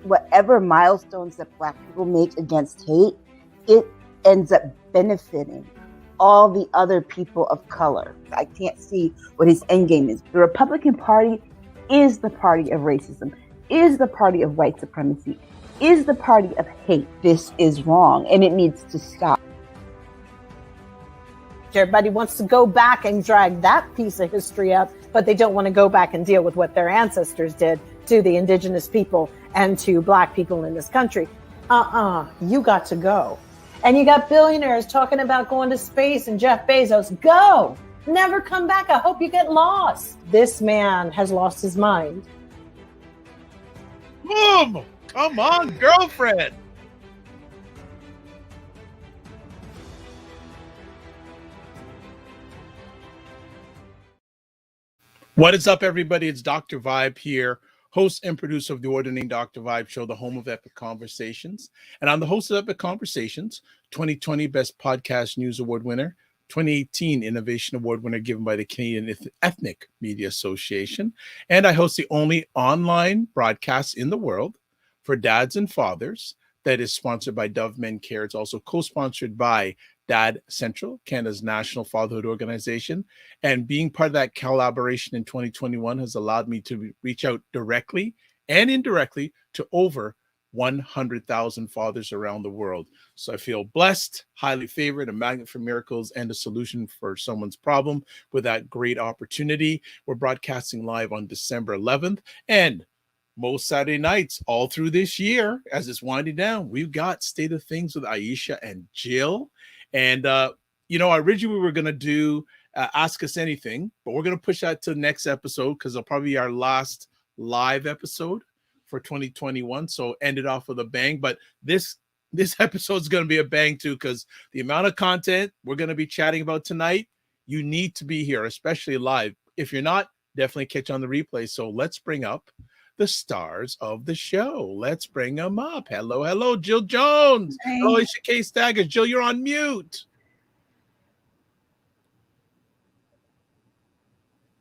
whatever milestones that Black people make against hate, it ends up benefiting all the other people of color. I can't see what his end game is. The Republican Party is the party of racism, is the party of white supremacy, is the party of hate. This is wrong, and it needs to stop. Everybody wants to go back and drag that piece of history up, but they don't want to go back and deal with what their ancestors did to the indigenous people and to Black people in this country. You got to go. And you got billionaires talking about going to space, and Jeff Bezos, go, never come back. I hope you get lost. This man has lost his mind. Boom! Come on, girlfriend. What is up, everybody? It's Dr. Vibe here, host and producer of the award-winning Dr. Vibe show, the home of Epic Conversations. And I'm the host of Epic Conversations, 2020 Best Podcast News Award winner, 2018 Innovation Award winner given by the Canadian Ethnic Media Association. And I host the only online broadcast in the world for dads and fathers that is sponsored by Dove Men Care. It's also co-sponsored by Dad Central, Canada's national fatherhood organization. And being part of that collaboration in 2021 has allowed me to reach out directly and indirectly to over 100,000 fathers around the world. So I feel blessed, highly favored, a magnet for miracles, and a solution for someone's problem with that great opportunity. We're broadcasting live on December 11th and most Saturday nights all through this year. As it's winding down, we've got State of Things with Aisha and Jill. And, originally we were going to do Ask Us Anything, but we're going to push that to the next episode because it'll probably be our last live episode for 2021. So end it off with a bang. But this episode is going to be a bang too, because the amount of content we're going to be chatting about tonight, you need to be here, especially live. If you're not, definitely catch on the replay. So let's bring up the stars of the show. Let's bring them up. Hello, Jill Jones. Hey. Hello, Aisha K. Staggers. Jill, you're on mute.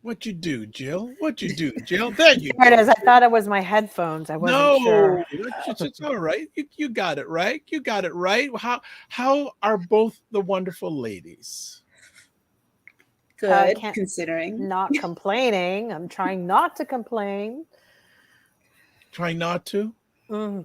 What you do, Jill? There you There it is. I thought it was my headphones. I wasn't sure. It's all right. You got it right. How are both the wonderful ladies? Good, considering. Not complaining. I'm trying not to complain. Trying not to?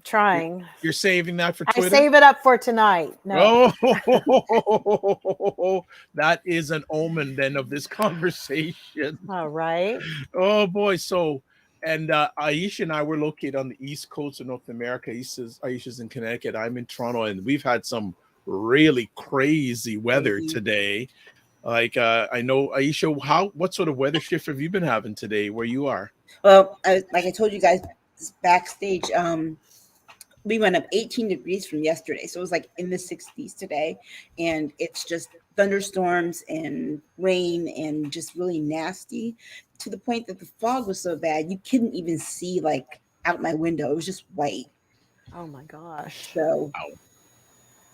Trying. You're saving that for Twitter? I save it up for tonight. No. Oh, that is an omen then of this conversation. All right. Oh boy. So, and Aisha and I were located on the East Coast of North America. Aisha's in Connecticut. I'm in Toronto, and we've had some really crazy weather today. Like I know, Aisha, what sort of weather shift have you been having today where you are? Well, like I told you guys backstage, we went up 18 degrees from yesterday, so it was like in the 60s today, and it's just thunderstorms and rain and just really nasty, to the point that the fog was so bad you couldn't even see like out my window. It was just white. Oh my gosh. So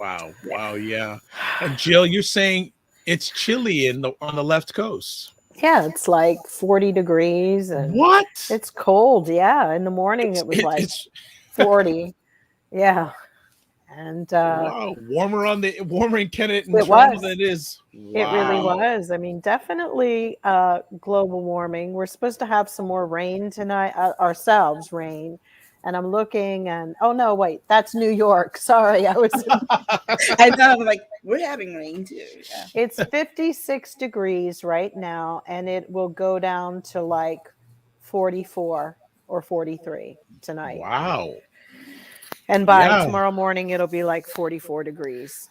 Wow, yeah. And Jill, you're saying it's chilly on the left coast. Yeah, it's like 40 degrees. And what? It's cold. Yeah. In the morning, it was like 40. Yeah. And wow, warmer in Canada it was. Than it is. Wow. It really was. I mean, definitely global warming. We're supposed to have some more rain tonight, rain. And I'm looking and, oh no, wait, that's New York. Sorry, I was. I know, like, we're having rain too. Yeah. It's 56 degrees right now, and it will go down to like 44 or 43 tonight. Wow. And by tomorrow morning, it'll be like 44 degrees.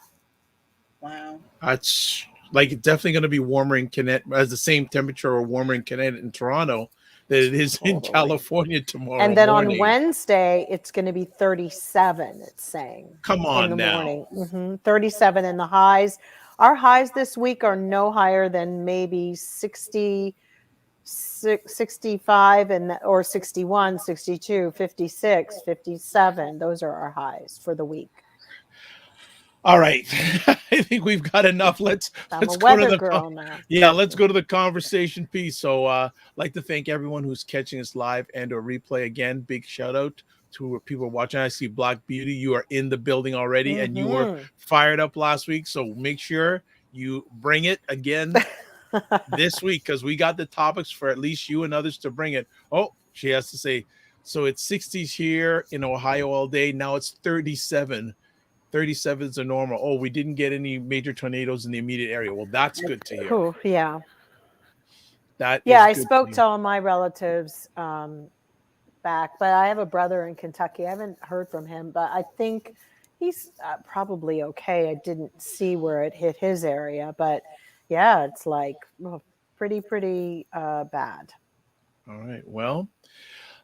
Wow. That's like definitely going to be warmer in Connecticut, as the same temperature or warmer in Connecticut and Toronto that it is in California tomorrow. And then morning. On Wednesday, it's going to be 37, it's saying. Come on in the now. Morning. 37 in the highs. Our highs this week are no higher than maybe 60, 65 or 61, 62, 56, 57. Those are our highs for the week. All right. I think we've got enough. Let's go to the girl now. Yeah, let's go to the conversation piece. So I'd like to thank everyone who's catching us live and or replay. Again, big shout out to people watching. I see Black Beauty. You are in the building already, and you were Mhm. fired up last week. So make sure you bring it again this week, because we got the topics for at least you and others to bring it. Oh, she has to say, so it's 60s here in Ohio all day. Now it's 37. 37 is the normal. Oh, we didn't get any major tornadoes in the immediate area. Well, that's good to hear. Ooh, yeah. That Yeah, is I good spoke hear. to all my relatives back, but I have a brother in Kentucky. I haven't heard from him, but I think he's probably okay. I didn't see where it hit his area, but yeah, it's like pretty bad. All right. Well,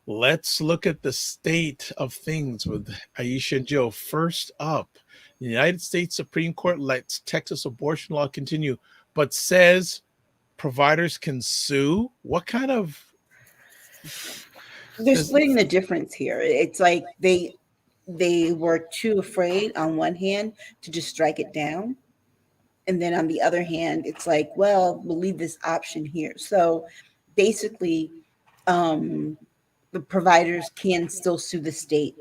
let's look at the state of things with Aisha and Joe. First up, the United States Supreme Court lets Texas abortion law continue, but says providers can sue. What kind of They're does splitting the difference here. It's like they were too afraid on one hand to just strike it down, and then on the other hand, it's like, well, we'll leave this option here. So basically, um, the providers can still sue the state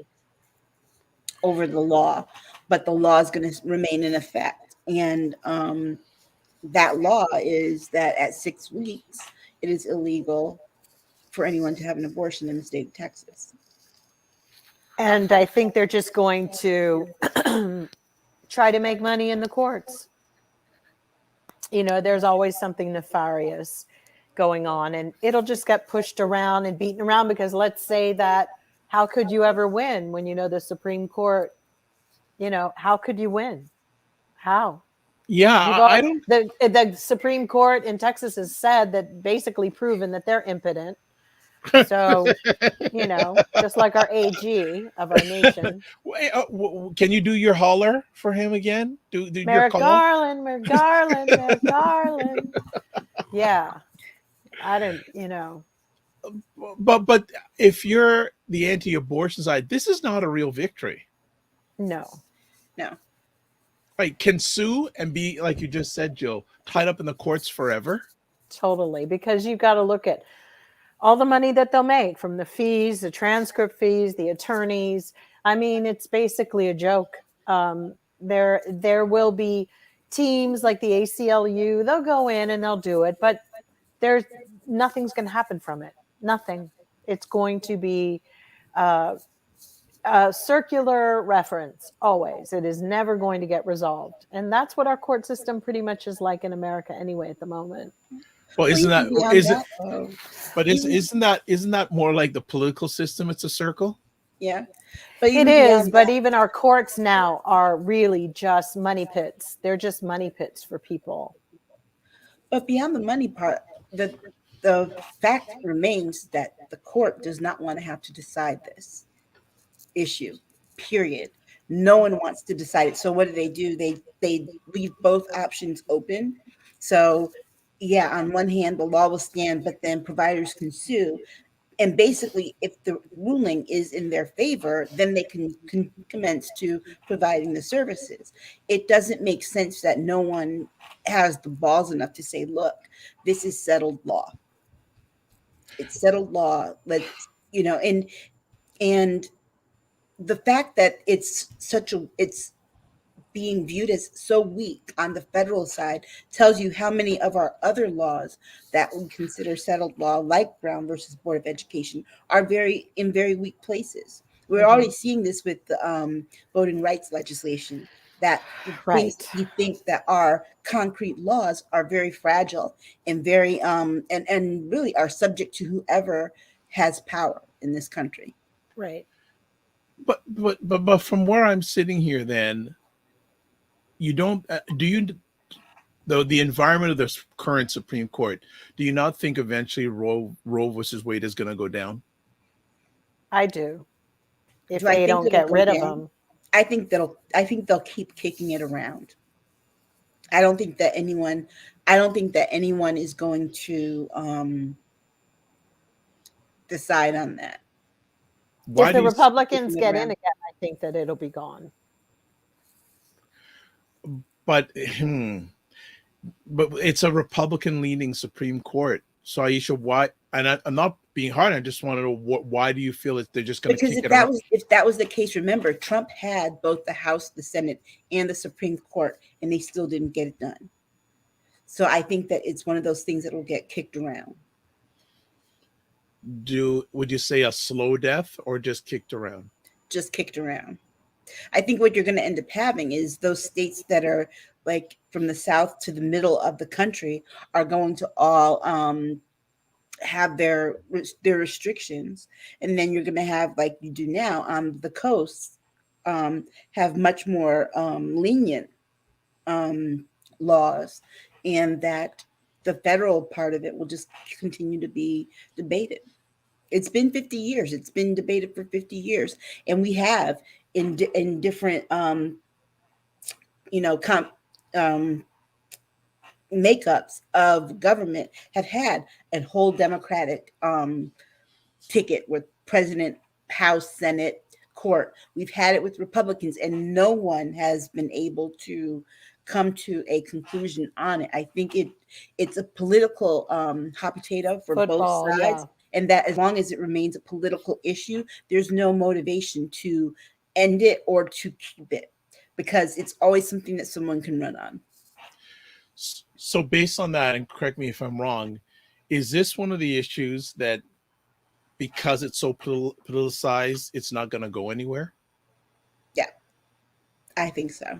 over the law, but the law is going to remain in effect. And that law is that at 6 weeks, it is illegal for anyone to have an abortion in the state of Texas. And I think they're just going to try to make money in the courts. You know, there's always something nefarious going on, and it'll just get pushed around and beaten around, because let's say that, how could you ever win when you know the Supreme Court, you know, how could you win? How? yeah, You've I all, don't the Supreme Court in Texas has said that, basically proven that they're impotent. So, you know, just like our AG of our nation. Wait, can you do your holler for him again? Do your Merrick call. Garland, Merrick Garland, Merrick Garland. Yeah. I didn't, you know. But if you're the anti-abortion side, this is not a real victory. No. No. Right? Can sue and be, like you just said, Jill, tied up in the courts forever. Totally, because you've got to look at all the money that they'll make from the fees, the transcript fees, the attorneys. I mean, it's basically a joke. There will be teams like the ACLU. They'll go in and they'll do it, but there's nothing's going to happen from it. Nothing. It's going to be a circular reference always. It is never going to get resolved, and that's what our court system pretty much is like in America anyway at the moment. Well, isn't that Beyond is it? that, But isn't that more like the political system? It's a circle. yeah, but It even is, beyond but that, even our courts now are really just money pits. They're just money pits for people. but beyond the money part, the fact remains that the court does not want to have to decide this issue. Period. No one wants to decide it. So what do? They leave both options open. So yeah, on one hand, the law will stand, but then providers can sue. And basically, if the ruling is in their favor, then they can commence to providing the services. It doesn't make sense that no one has the balls enough to say, look, this is settled law. It's settled law. Let's, and the fact that it's being viewed as so weak on the federal side tells you how many of our other laws that we consider settled law, like Brown versus Board of Education, are very weak places. We're already seeing this with the voting rights legislation, that things Right. we think that are concrete laws are very fragile and very and really are subject to whoever has power in this country. Right. But from where I'm sitting here, then you don't do you though the environment of the current Supreme Court, do you not think eventually Roe versus Wade is going to go down? I do. If Do I they think don't it'll get go rid of down? them. I think they'll keep kicking it around. I don't think that anyone is going to decide on that. Why If do the you? Republicans Kicking it get in around. again, I think that it'll be gone. But but it's a Republican leaning Supreme Court. So Aisha, why? And I'm not being hard. I just want to know why do you feel that they're just going to Because kick it out? if that was the case, remember, Trump had both the House, the Senate, and the Supreme Court, and they still didn't get it done. So I think that it's one of those things that will get kicked around. Would you say a slow death or just kicked around? Just kicked around. I think what you're going to end up having is those states that are like from the south to the middle of the country are going to all have their restrictions, and then you're going to have, like you do now on the coast, have much more lenient laws, and that the federal part of it will just continue to be debated. It's been 50 years. It's been debated for 50 years, and we have in different makeups of government have had a whole Democratic ticket with president, House, Senate, court. We've had it with Republicans, and no one has been able to come to a conclusion on it. I think it's a political hot potato for Football, both sides. yeah. And that as long as it remains a political issue, there's no motivation to end it or to keep it, because it's always something that someone can run on. So based on that, and correct me if I'm wrong, is this one of the issues that because it's so politicized, it's not going to go anywhere? Yeah, I think so.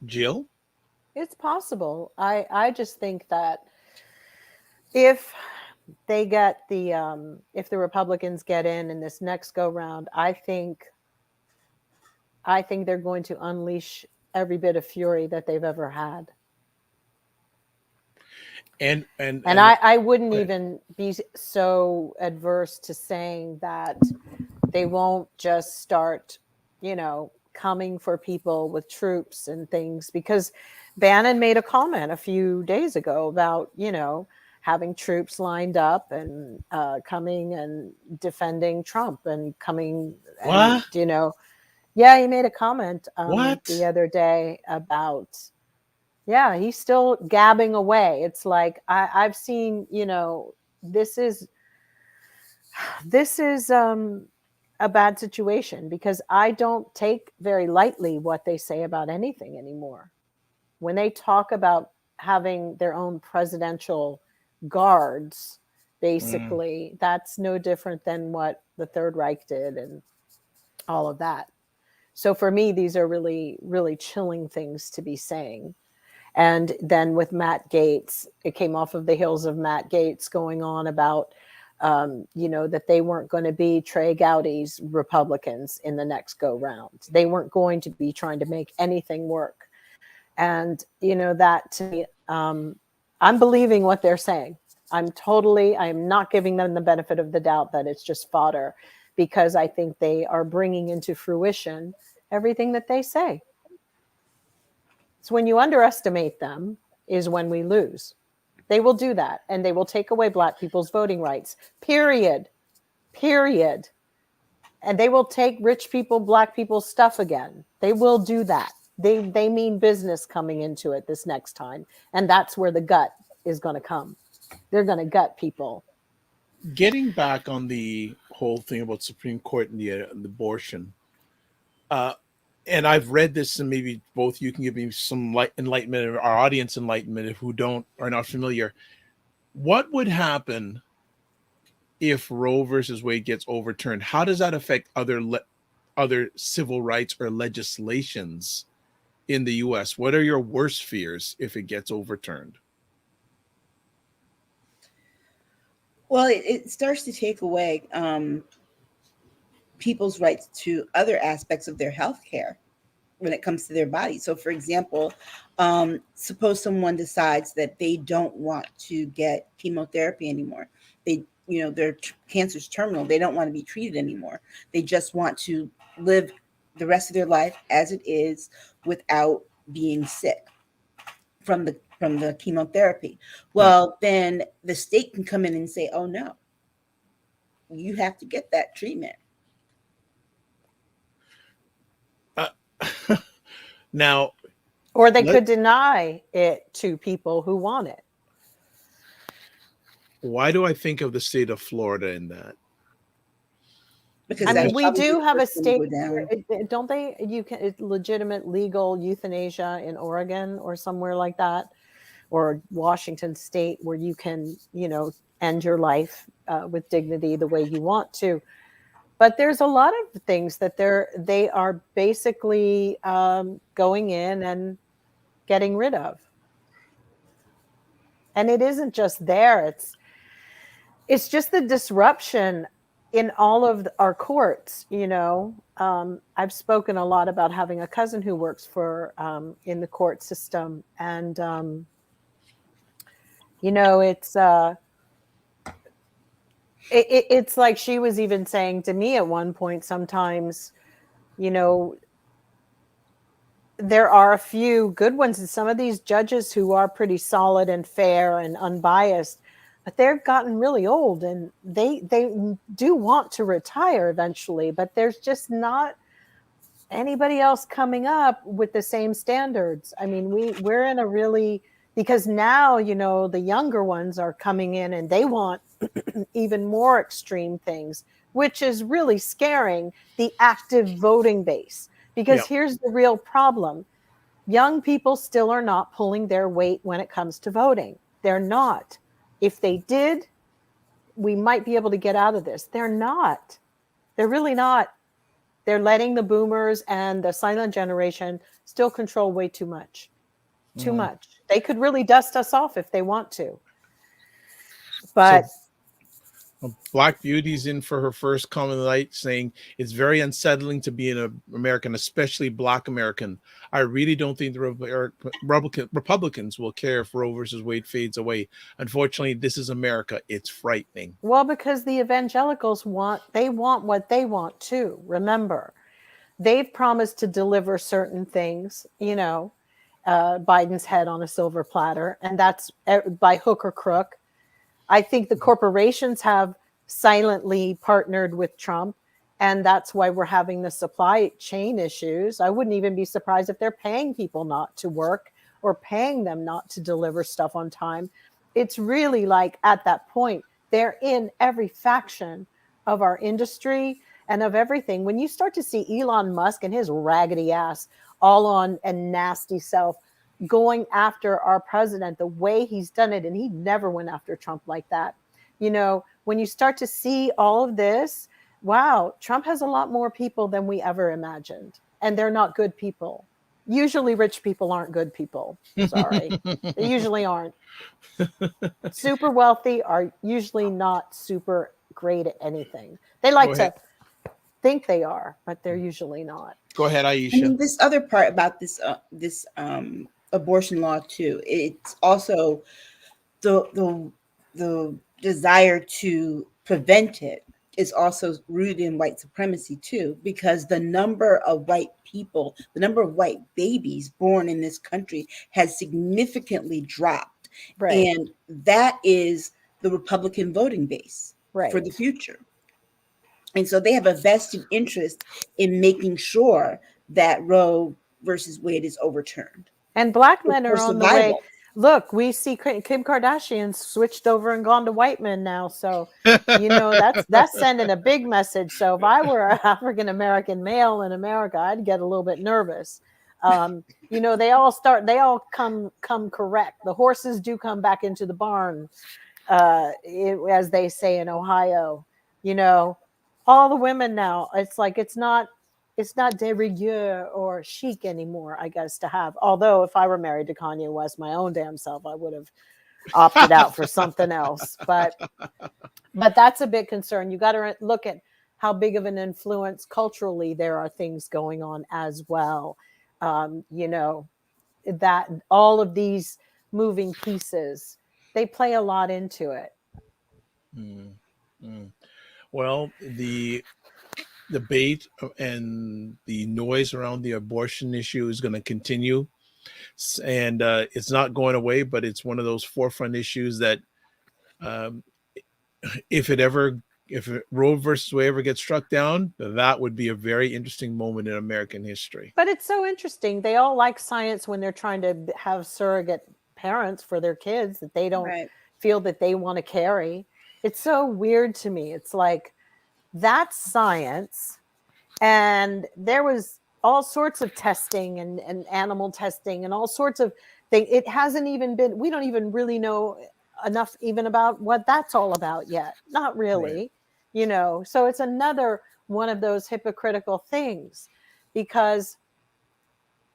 Jill? It's possible. I just think that if they get if the Republicans get in this next go round, I think they're going to unleash every bit of fury that they've ever had. And I wouldn't even be so adverse to saying that they won't just start, coming for people with troops and things, because Bannon made a comment a few days ago about, having troops lined up and coming and defending Trump and coming. What? And, yeah, he made a comment the other day about. Yeah, he's still gabbing away. It's like I've seen, this is a bad situation, because I don't take very lightly what they say about anything anymore. When they talk about having their own presidential guards, basically, that's no different than what the Third Reich did and all of that. So for me, these are really, really chilling things to be saying. And then with Matt Gaetz, it came off of the heels of Matt Gaetz going on about, that they weren't going to be Trey Gowdy's Republicans in the next go round. They weren't going to be trying to make anything work. And, that to me, I'm believing what they're saying. I am not giving them the benefit of the doubt that it's just fodder, because I think they are bringing into fruition everything that they say. So when you underestimate them is when we lose. They will do that, and they will take away Black people's voting rights, period. And they will take rich people, Black people's stuff again. They will do that. They mean business coming into it this next time. And that's where the gut is going to come. They're going to gut people. Getting back on the whole thing about Supreme Court and the abortion, and I've read this, and maybe both you can give me some enlightenment, or our audience enlightenment, if who are not familiar. What would happen if Roe versus Wade gets overturned? How does that affect other civil rights or legislations in the U.S.? What are your worst fears if it gets overturned? Well, it starts to take away people's rights to other aspects of their health care when it comes to their body. So, for example, suppose someone decides that they don't want to get chemotherapy anymore. Their cancer's terminal. They don't want to be treated anymore. They just want to live the rest of their life as it is without being sick from the chemotherapy. Well, then the state can come in and say, oh no, you have to get that treatment. Now, or they could deny it to people who want it. Why do I think of the state of Florida in that? Because I mean, that's we probably do the have a first one to state, go down. don't they? You can it's legitimate legal euthanasia in Oregon or somewhere like that, or Washington State, where you can, end your life with dignity the way you want to. But there's a lot of things that they are basically going in and getting rid of, and it isn't just there. It's just the disruption in all of our courts. I've spoken a lot about having a cousin who works for in the court system, and it's like she was even saying to me at one point, sometimes, there are a few good ones, and some of these judges who are pretty solid and fair and unbiased, but they've gotten really old, and they do want to retire eventually, but there's just not anybody else coming up with the same standards. I mean, we're in a really, because now, the younger ones are coming in and they want even more extreme things, which is really scaring the active voting base. Because here's the real problem. Young people still are not pulling their weight when it comes to voting. They're not. If they did, we might be able to get out of this. They're not. They're really not. They're letting the boomers and the silent generation still control way too much. Too much. They could really dust us off if they want to. But Black Beauty's in for her first comment tonight, saying it's very unsettling to be an American, especially Black American. I really don't think the Republicans will care if Roe versus Wade fades away. Unfortunately, this is America. It's frightening. Well, because the evangelicals want what they want too. Remember, they've promised to deliver certain things, Biden's head on a silver platter, and that's by hook or crook. I think the corporations have silently partnered with Trump, and that's why we're having the supply chain issues. I wouldn't even be surprised if they're paying people not to work or paying them not to deliver stuff on time. It's really like at that point, they're in every faction of our industry and of everything. When you start to see Elon Musk and his raggedy ass all on and nasty self going after our president the way he's done it, and he never went after Trump like that. When you start to see all of this, wow, Trump has a lot more people than we ever imagined, and they're not good people. Usually rich people aren't good people. Sorry. They usually aren't. Super wealthy are usually not super great at anything. They like to think they are, but they're usually not. Go ahead, Aisha. And this other part about this abortion law too. It's also the desire to prevent it is also rooted in white supremacy too, because the number of white people, the number of white babies born in this country has significantly dropped. Right. And that is the Republican voting base for the future. And so they have a vested interest in making sure that Roe versus Wade is overturned. And Black men are on the way. Look, we see Kim Kardashian switched over and gone to white men now. So, that's sending a big message. So if I were an African-American male in America, I'd get a little bit nervous. They all come correct. The horses do come back into the barn, as they say in Ohio. All the women now, it's like it's not de rigueur or chic anymore, I guess, to have. Although if I were married to Kanye West, my own damn self, I would have opted out for something else. But that's a big concern. You got to look at how big of an influence culturally there are things going on as well. That all of these moving pieces, they play a lot into it. Well, the debate and the noise around the abortion issue is going to continue, and it's not going away, but it's one of those forefront issues that if Roe versus Wade ever gets struck down, that would be a very interesting moment in American history. But it's so interesting. They all like science when they're trying to have surrogate parents for their kids, that they don't, feel that they want to carry. It's so weird to me. It's like, that's science. And there was all sorts of testing and animal testing and all sorts of things. It hasn't even been, we don't even really know enough even about what that's all about yet. Not really, right. So it's another one of those hypocritical things, because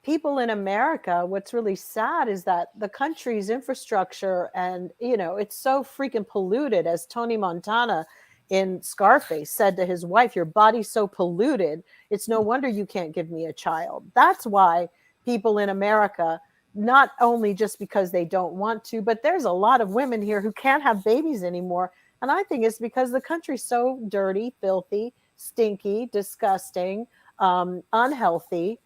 people in America, what's really sad is that the country's infrastructure and, it's so freaking polluted, as Tony Montana in Scarface said to his wife, your body's so polluted, it's no wonder you can't give me a child. That's why people in America, not only just because they don't want to, but there's a lot of women here who can't have babies anymore. And I think it's because the country's so dirty, filthy, stinky, disgusting, unhealthy.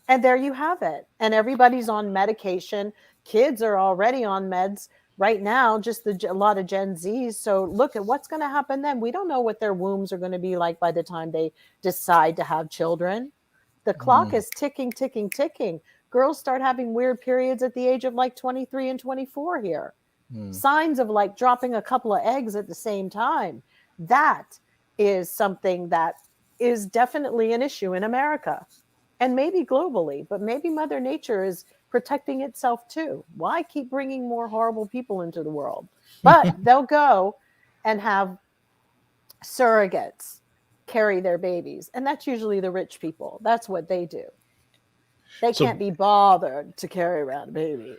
And there you have it. And everybody's on medication. Kids are already on meds right now, just a lot of Gen Zs. So look at what's going to happen then. We don't know what their wombs are going to be like by the time they decide to have children. The clock is ticking, ticking, ticking. Girls start having weird periods at the age of like 23 and 24 here. Signs of like dropping a couple of eggs at the same time. That is something that is definitely an issue in America. And maybe globally, but maybe Mother Nature is protecting itself too. Why keep bringing more horrible people into the world? But they'll go and have surrogates carry their babies. And that's usually the rich people. That's what they do. They can't be bothered to carry around a baby.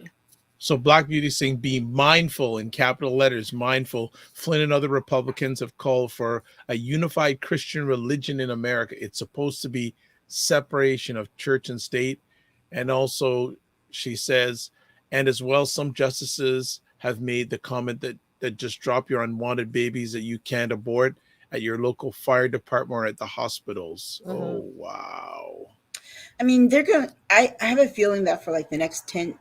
So Black Beauty saying, be mindful, in capital letters, mindful. Flynn and other Republicans have called for a unified Christian religion in America. It's supposed to be separation of church and state. And also she says, and as well, some justices have made the comment that just drop your unwanted babies that you can't abort at your local fire department or at the hospitals. Oh, wow. I mean, they're going to, I have a feeling that for like the next 10,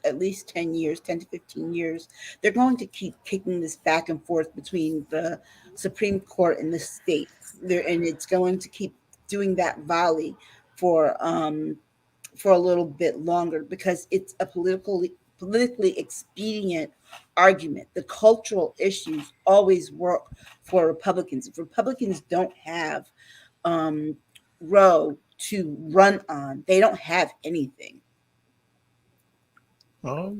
at least 10 years, 10 to 15 years, they're going to keep kicking this back and forth between the Supreme Court and the states. And it's going to keep doing that volley for a little bit longer, because it's a politically expedient argument. The cultural issues always work for Republicans. If Republicans don't have Roe to run on, they don't have anything. I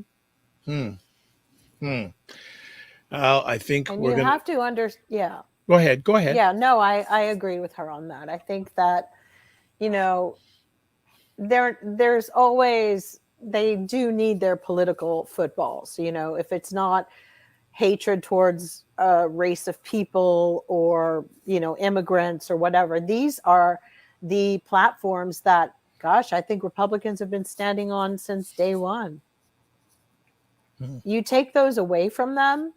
think and we're you gonna have to understand. Yeah. Go ahead. Yeah, no, I agree with her on that. I think that, there's always, they do need their political footballs. If it's not hatred towards a race of people or, immigrants or whatever, these are the platforms that, gosh, I think Republicans have been standing on since day one. You take those away from them,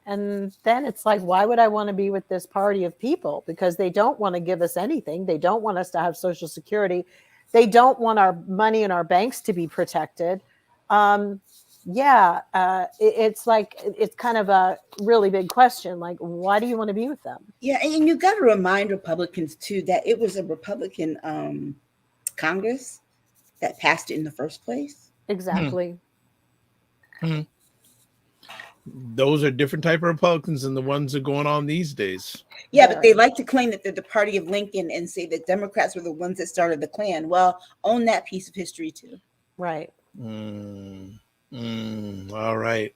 and then it's like, why would I want to be with this party of people? Because they don't want to give us anything. They don't want us to have Social Security. They don't want our money in our banks to be protected. It's like, it's kind of a really big question. Like, why do you want to be with them? Yeah, and you got to remind Republicans too that it was a Republican Congress that passed it in the first place. Exactly. Those are different type of Republicans than the ones that are going on these days. Yeah, but they like to claim that they're the party of Lincoln and say that Democrats were the ones that started the Klan. Well, own that piece of history too. Right. All right.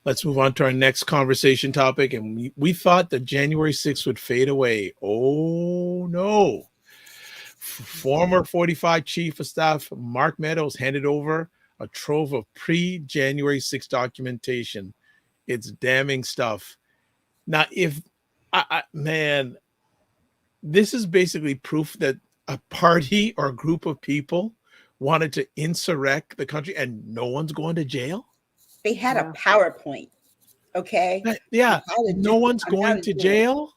Let's move on to our next conversation topic. And we thought that January 6th would fade away. Oh, no. Former 45 Chief of Staff Mark Meadows handed over a trove of pre-January 6th documentation. It's damning stuff. Now, this is basically proof that a party or a group of people wanted to insurrect the country and no one's going to jail. They had a PowerPoint. Okay. Yeah. No one's going to jail.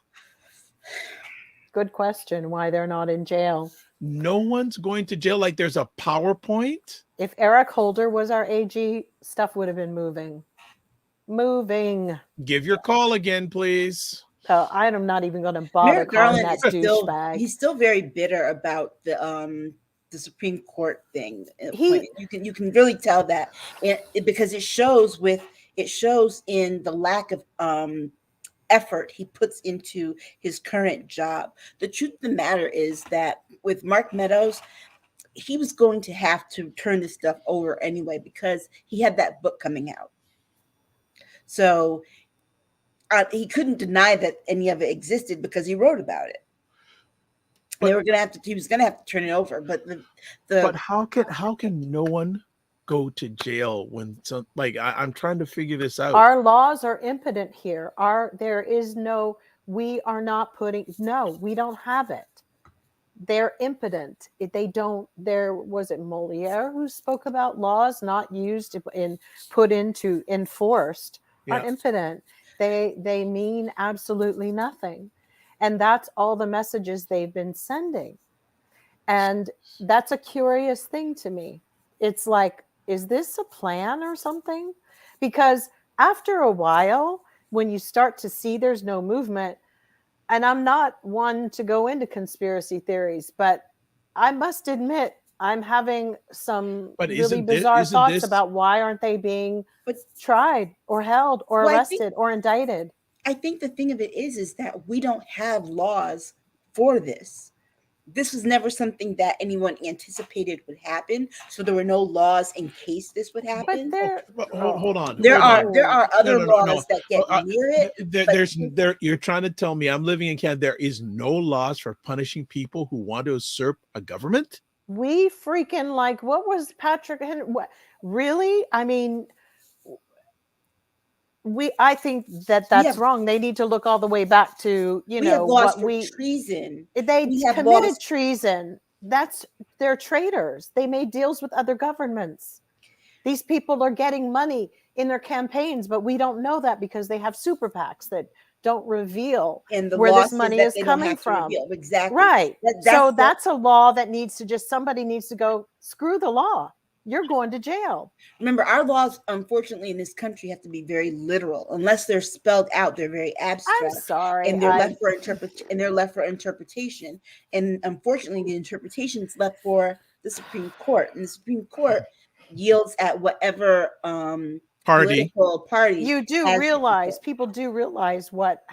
Good question. Why they're not in jail. No one's going to jail. Like there's a PowerPoint. If Eric Holder was our AG, stuff would have been moving. Give your call again, please. So I'm not even going to bother calling that douchebag. He's still very bitter about the Supreme Court thing. You can really tell that because it shows with It shows in the lack of effort he puts into his current job. The truth of the matter is that with Mark Meadows, he was going to have to turn this stuff over anyway because he had that book coming out. So he couldn't deny that any of it existed because he wrote about it. But they were going to have to. He was going to have to turn it over. But but how can no one go to jail when some I'm trying to figure this out. Our laws are impotent here. We are not putting. No, we don't have it. They're impotent. There was it Moliere who spoke about laws not used put into enforced are impotent. They mean absolutely nothing. And that's all the messages they've been sending. And that's a curious thing to me. It's like, is this a plan or something? Because after a while, when you start to see there's no movement, and I'm not one to go into conspiracy theories, but I must admit, I'm having some really bizarre thoughts about why aren't they being tried or held or arrested or indicted. I think the thing of it is that we don't have laws for this. This was never something that anyone anticipated would happen. So there were no laws in case this would happen. But hold on. There are other laws that get near it. You're trying to tell me I'm living in Canada. There is no laws for punishing people who want to usurp a government? We freaking what was Patrick Henry? What really? I mean, I think that's wrong. They need to look all the way back to treason. They committed treason. They're traitors. They made deals with other governments. These people are getting money in their campaigns, but we don't know that because they have super PACs that don't reveal where this money is coming from. Exactly. Right. That's a law that somebody needs to go, screw the law. You're going to jail. Remember, our laws, unfortunately, in this country have to be very literal. Unless they're spelled out, they're very abstract. I'm sorry. And they're left for interpretation. And unfortunately, the interpretation is left for the Supreme Court. And the Supreme Court yields at whatever political party. You do realize, people do realize what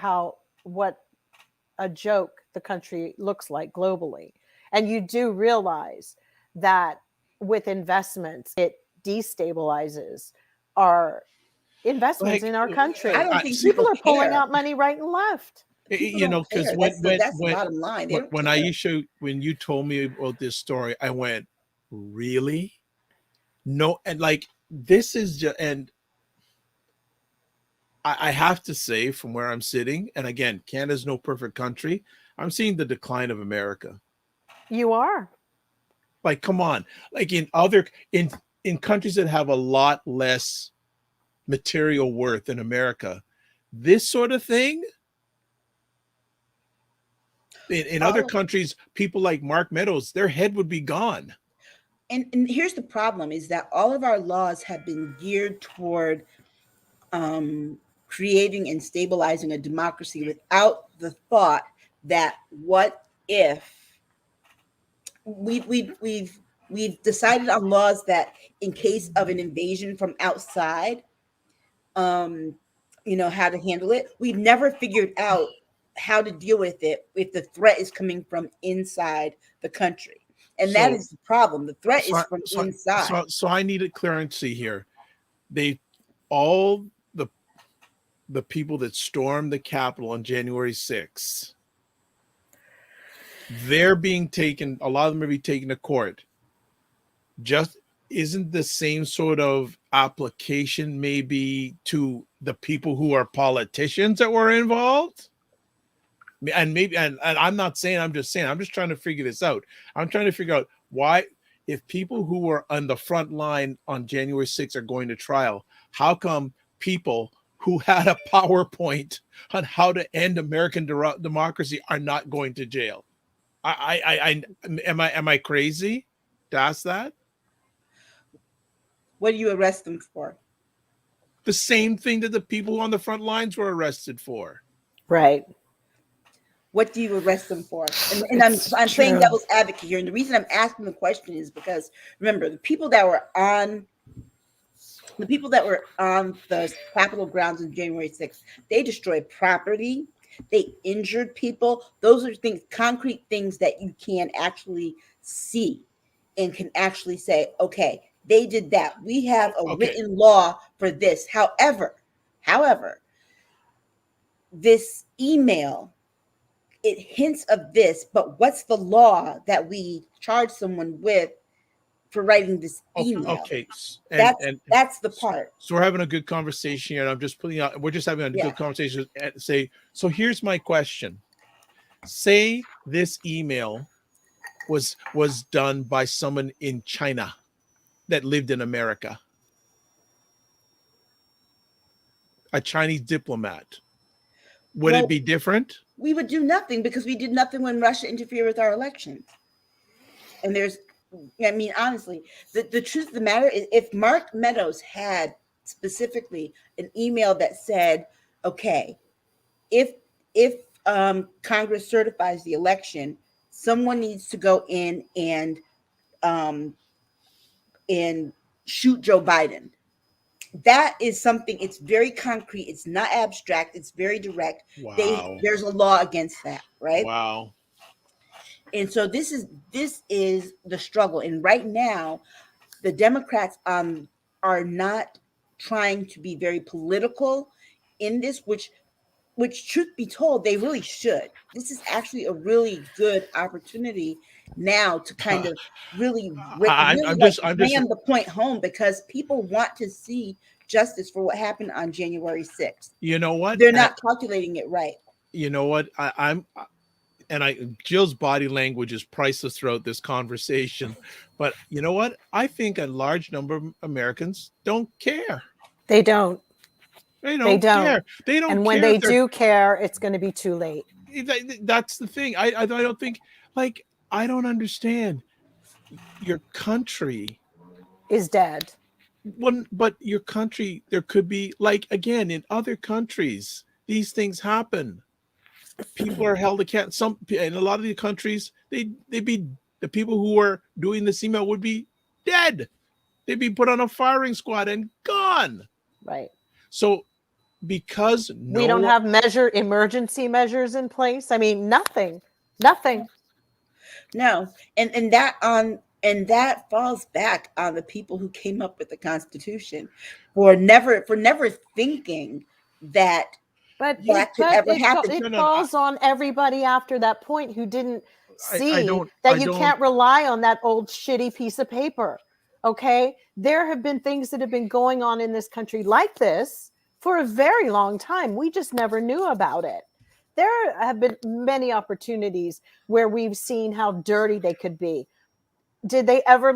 a joke the country looks like globally. And you do realize that with investments, it destabilizes our investments in our country. I don't think people are pulling out money right and left. Because that's the bottom line. When Aisha, when you told me about this story, I went, really? No, and this is just, and I have to say, from where I'm sitting, and again, Canada's no perfect country, I'm seeing the decline of America. You are. Come on. In countries that have a lot less material worth than America, this sort of thing, in other countries, people like Mark Meadows, their head would be gone. And here's the problem is that all of our laws have been geared toward creating and stabilizing a democracy without the thought that what if we've decided on laws that in case of an invasion from outside, how to handle it. We've never figured out how to deal with it if the threat is coming from inside the country. And that is the problem. The threat is from inside. So I need a clearance here. All the people that stormed the Capitol on January 6th, they're being taken, a lot of them are being taken to court. Just isn't the same sort of application maybe to the people who are politicians that were involved? And I'm not saying, I'm just trying to figure this out. I'm trying to figure out why, if people who were on the front line on January 6th are going to trial, how come people who had a PowerPoint on how to end American democracy are not going to jail? Am I crazy to ask that? What do you arrest them for? The same thing that the people on the front lines were arrested for. Right. What do you arrest them for? And I'm playing devil's advocate here. And the reason I'm asking the question is because, remember, the people that were on The people that were on the Capitol grounds on January 6th, they destroyed property. They injured people. Those are things, concrete things that you can actually see and can actually say, okay, they did that. We have a written law for this. However, this email, it hints of this, but what's the law that we charge someone with for writing this email? Okay. That's the part. So we're having a good conversation here, and I'm just putting out, we're just having a good conversation and say, so here's my question. Say this email was done by someone in China that lived in America. A Chinese diplomat. Would it be different? We would do nothing because we did nothing when Russia interfered with our elections. And honestly, the truth of the matter is, if Mark Meadows had specifically an email that said, okay, if Congress certifies the election, someone needs to go in and shoot Joe Biden. That is something, it's very concrete. It's not abstract. It's very direct. Wow. There's a law against that, right? Wow. And so this is the struggle. And right now, the Democrats are not trying to be very political in this, which truth be told, they really should. This is actually a really good opportunity now to kind of really ram the point home, because people want to see justice for what happened on January 6th. You know what? They're not calculating it right. You know what? Jill's body language is priceless throughout this conversation. But you know what? I think a large number of Americans don't care. They don't. They don't care. They don't. And when they do care, it's going to be too late. That's the thing. I don't think, like, I don't understand. Your country is dead. But your country, there could be, like, again, in other countries, these things happen. People are held accountable. In a lot of the countries, they'd be, the people who are doing this email would be dead. They'd be put on a firing squad and gone. Right. So because we don't have emergency measures in place. I mean, nothing. No. And that falls back on the people who came up with the Constitution for never thinking that that could ever happen. It falls on everybody after that point who didn't see that you can't rely on that old shitty piece of paper. Okay? There have been things that have been going on in this country like this for a very long time. We just never knew about it. There have been many opportunities where we've seen how dirty they could be. Did they ever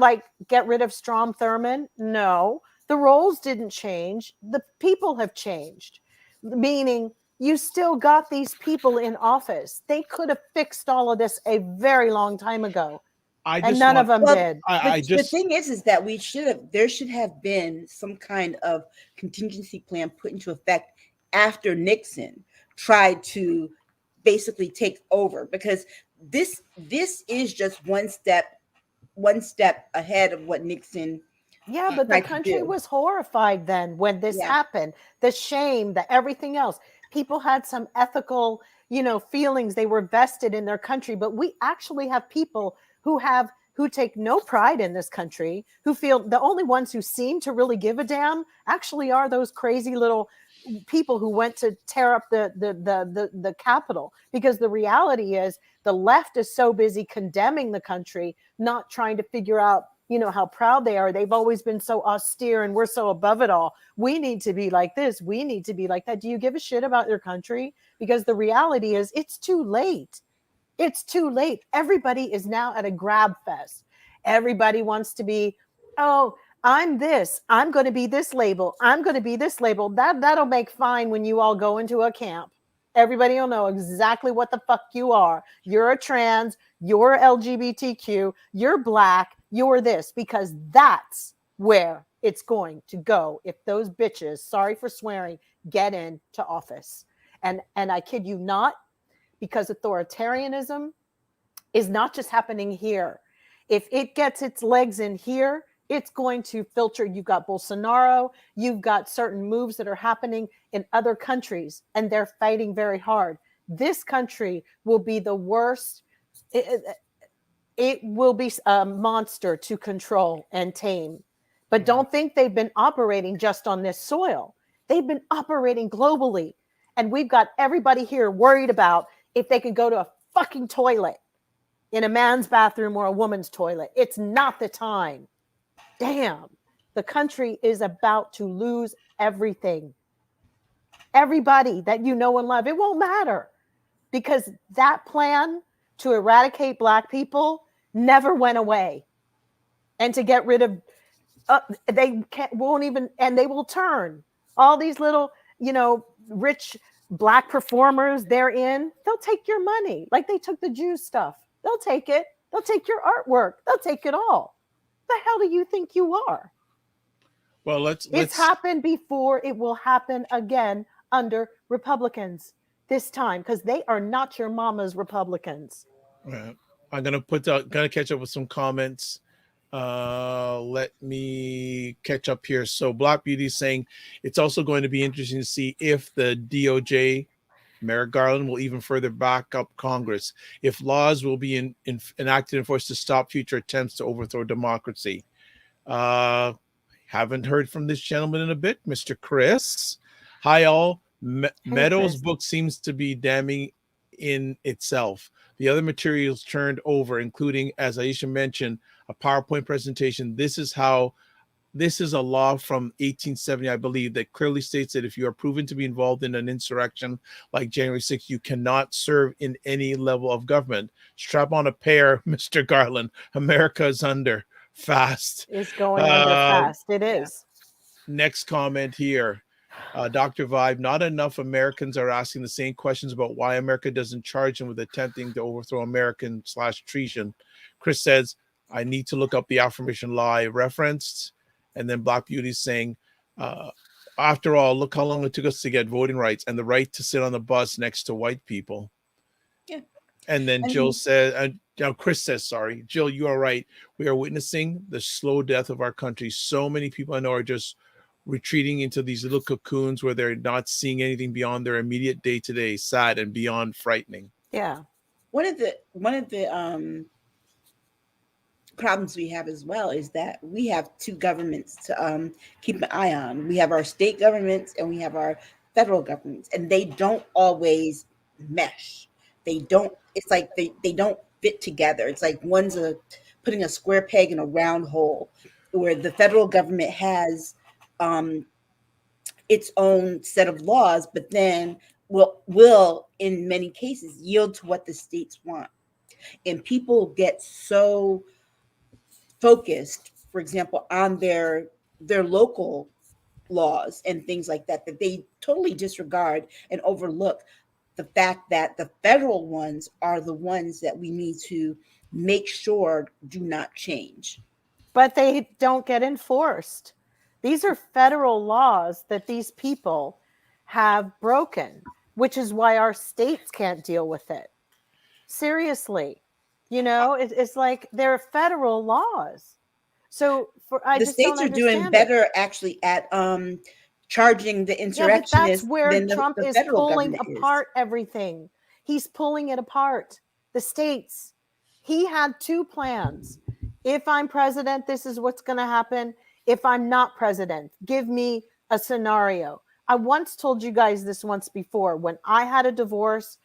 get rid of Strom Thurmond? No. The roles didn't change. The people have changed. Meaning you still got these people in office. They could have fixed all of this a very long time ago. And none of them did. The thing is that there should have been some kind of contingency plan put into effect after Nixon tried to basically take over, because this is just one step ahead of what Nixon. Yeah, but the country was horrified then when this happened. The shame, the everything else. People had some ethical, feelings. They were vested in their country. But we actually have people who take no pride in this country, who feel the only ones who seem to really give a damn actually are those crazy little people who went to tear up the Capitol. Because the reality is the left is so busy condemning the country, not trying to figure out how proud they are. They've always been so austere and we're so above it all. We need to be like this. We need to be like that. Do you give a shit about your country? Because the reality is it's too late. It's too late. Everybody is now at a grab fest. Everybody wants to be, I'm this. I'm going to be this label. I'm going to be this label. That'll make fine when you all go into a camp. Everybody will know exactly what the fuck you are. You're a trans, you're LGBTQ, you're black, you're this, because that's where it's going to go if those bitches, sorry for swearing, get into office. And I kid you not, because authoritarianism is not just happening here. If it gets its legs in here, It's going to filter. You've got Bolsonaro, you've got certain moves that are happening in other countries, and they're fighting very hard. This country will be the worst. It will be a monster to control and tame. But don't think they've been operating just on this soil. They've been operating globally. And we've got everybody here worried about if they can go to a fucking toilet in a man's bathroom or a woman's toilet. It's not the time. Damn. The country is about to lose everything. Everybody that you know and love, it won't matter. Because that plan to eradicate Black people never went away. And to get rid of, won't even, and they will turn all these little, rich Black performers they'll take your money. Like they took the Jews stuff. They'll take it. They'll take your artwork. They'll take it all. The hell do you think you are? Well, it's happened before. It will happen again under Republicans this time, because they are not your mama's Republicans. I'm gonna catch up with some comments. Let me catch up here. So Black Beauty is saying it's also going to be interesting to see if the DOJ, Merrick Garland, will even further back up Congress, if laws will be enacted and forced to stop future attempts to overthrow democracy. Haven't heard from this gentleman in a bit, Mr. Chris. Hi all. Meadows' book seems to be damning in itself. The other materials turned over, including, as Aisha mentioned, a PowerPoint presentation. This is a law from 1870, I believe, that clearly states that if you are proven to be involved in an insurrection like January 6th, you cannot serve in any level of government. Strap on a pair, Mr. Garland. America is under fast. It's going under fast. It is. Next comment here. Dr. Vibe, not enough Americans are asking the same questions about why America doesn't charge them with attempting to overthrow American/treason. Chris says, I need to look up the affirmation law I referenced. And then Black Beauty saying, after all, look how long it took us to get voting rights and the right to sit on the bus next to white people. Yeah. And then Jill said, Chris says, sorry, Jill, you are right. We are witnessing the slow death of our country. So many people I know are just retreating into these little cocoons where they're not seeing anything beyond their immediate day-to-day, sad and beyond frightening. Yeah. One of the problems we have as well is that we have two governments to keep an eye on. We have our state governments and we have our federal governments, and they don't always mesh. It's like they don't fit together. It's like one's putting a square peg in a round hole, where the federal government has its own set of laws, but then will in many cases yield to what the states want. And people get so focused, for example, on their local laws and things like that they totally disregard and overlook the fact that the federal ones are the ones that we need to make sure do not change. But they don't get enforced. These are federal laws that these people have broken, which is why our states can't deal with it. Seriously, it's like they're federal laws. So the states are doing better actually at charging the insurrectionists. Yeah, that's where Trump is pulling apart everything. He's pulling it apart. The states. He had two plans. If I'm president, this is what's going to happen. If I'm not president, give me a scenario. I once told you guys this once before when I had a divorce,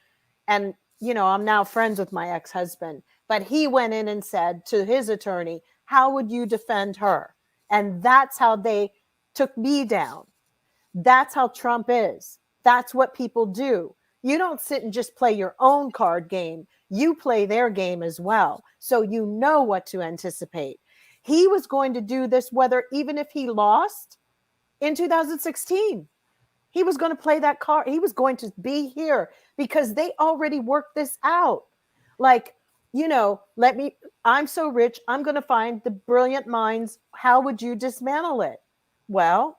and I'm now friends with my ex-husband, but he went in and said to his attorney, how would you defend her? And that's how they took me down. That's how Trump is. That's what people do. You don't sit and just play your own card game. You play their game as well. So you know what to anticipate. He was going to do this even if he lost in 2016. He was going to play that card. He was going to be here because they already worked this out. Like, I'm so rich, I'm going to find the brilliant minds. How would you dismantle it? Well,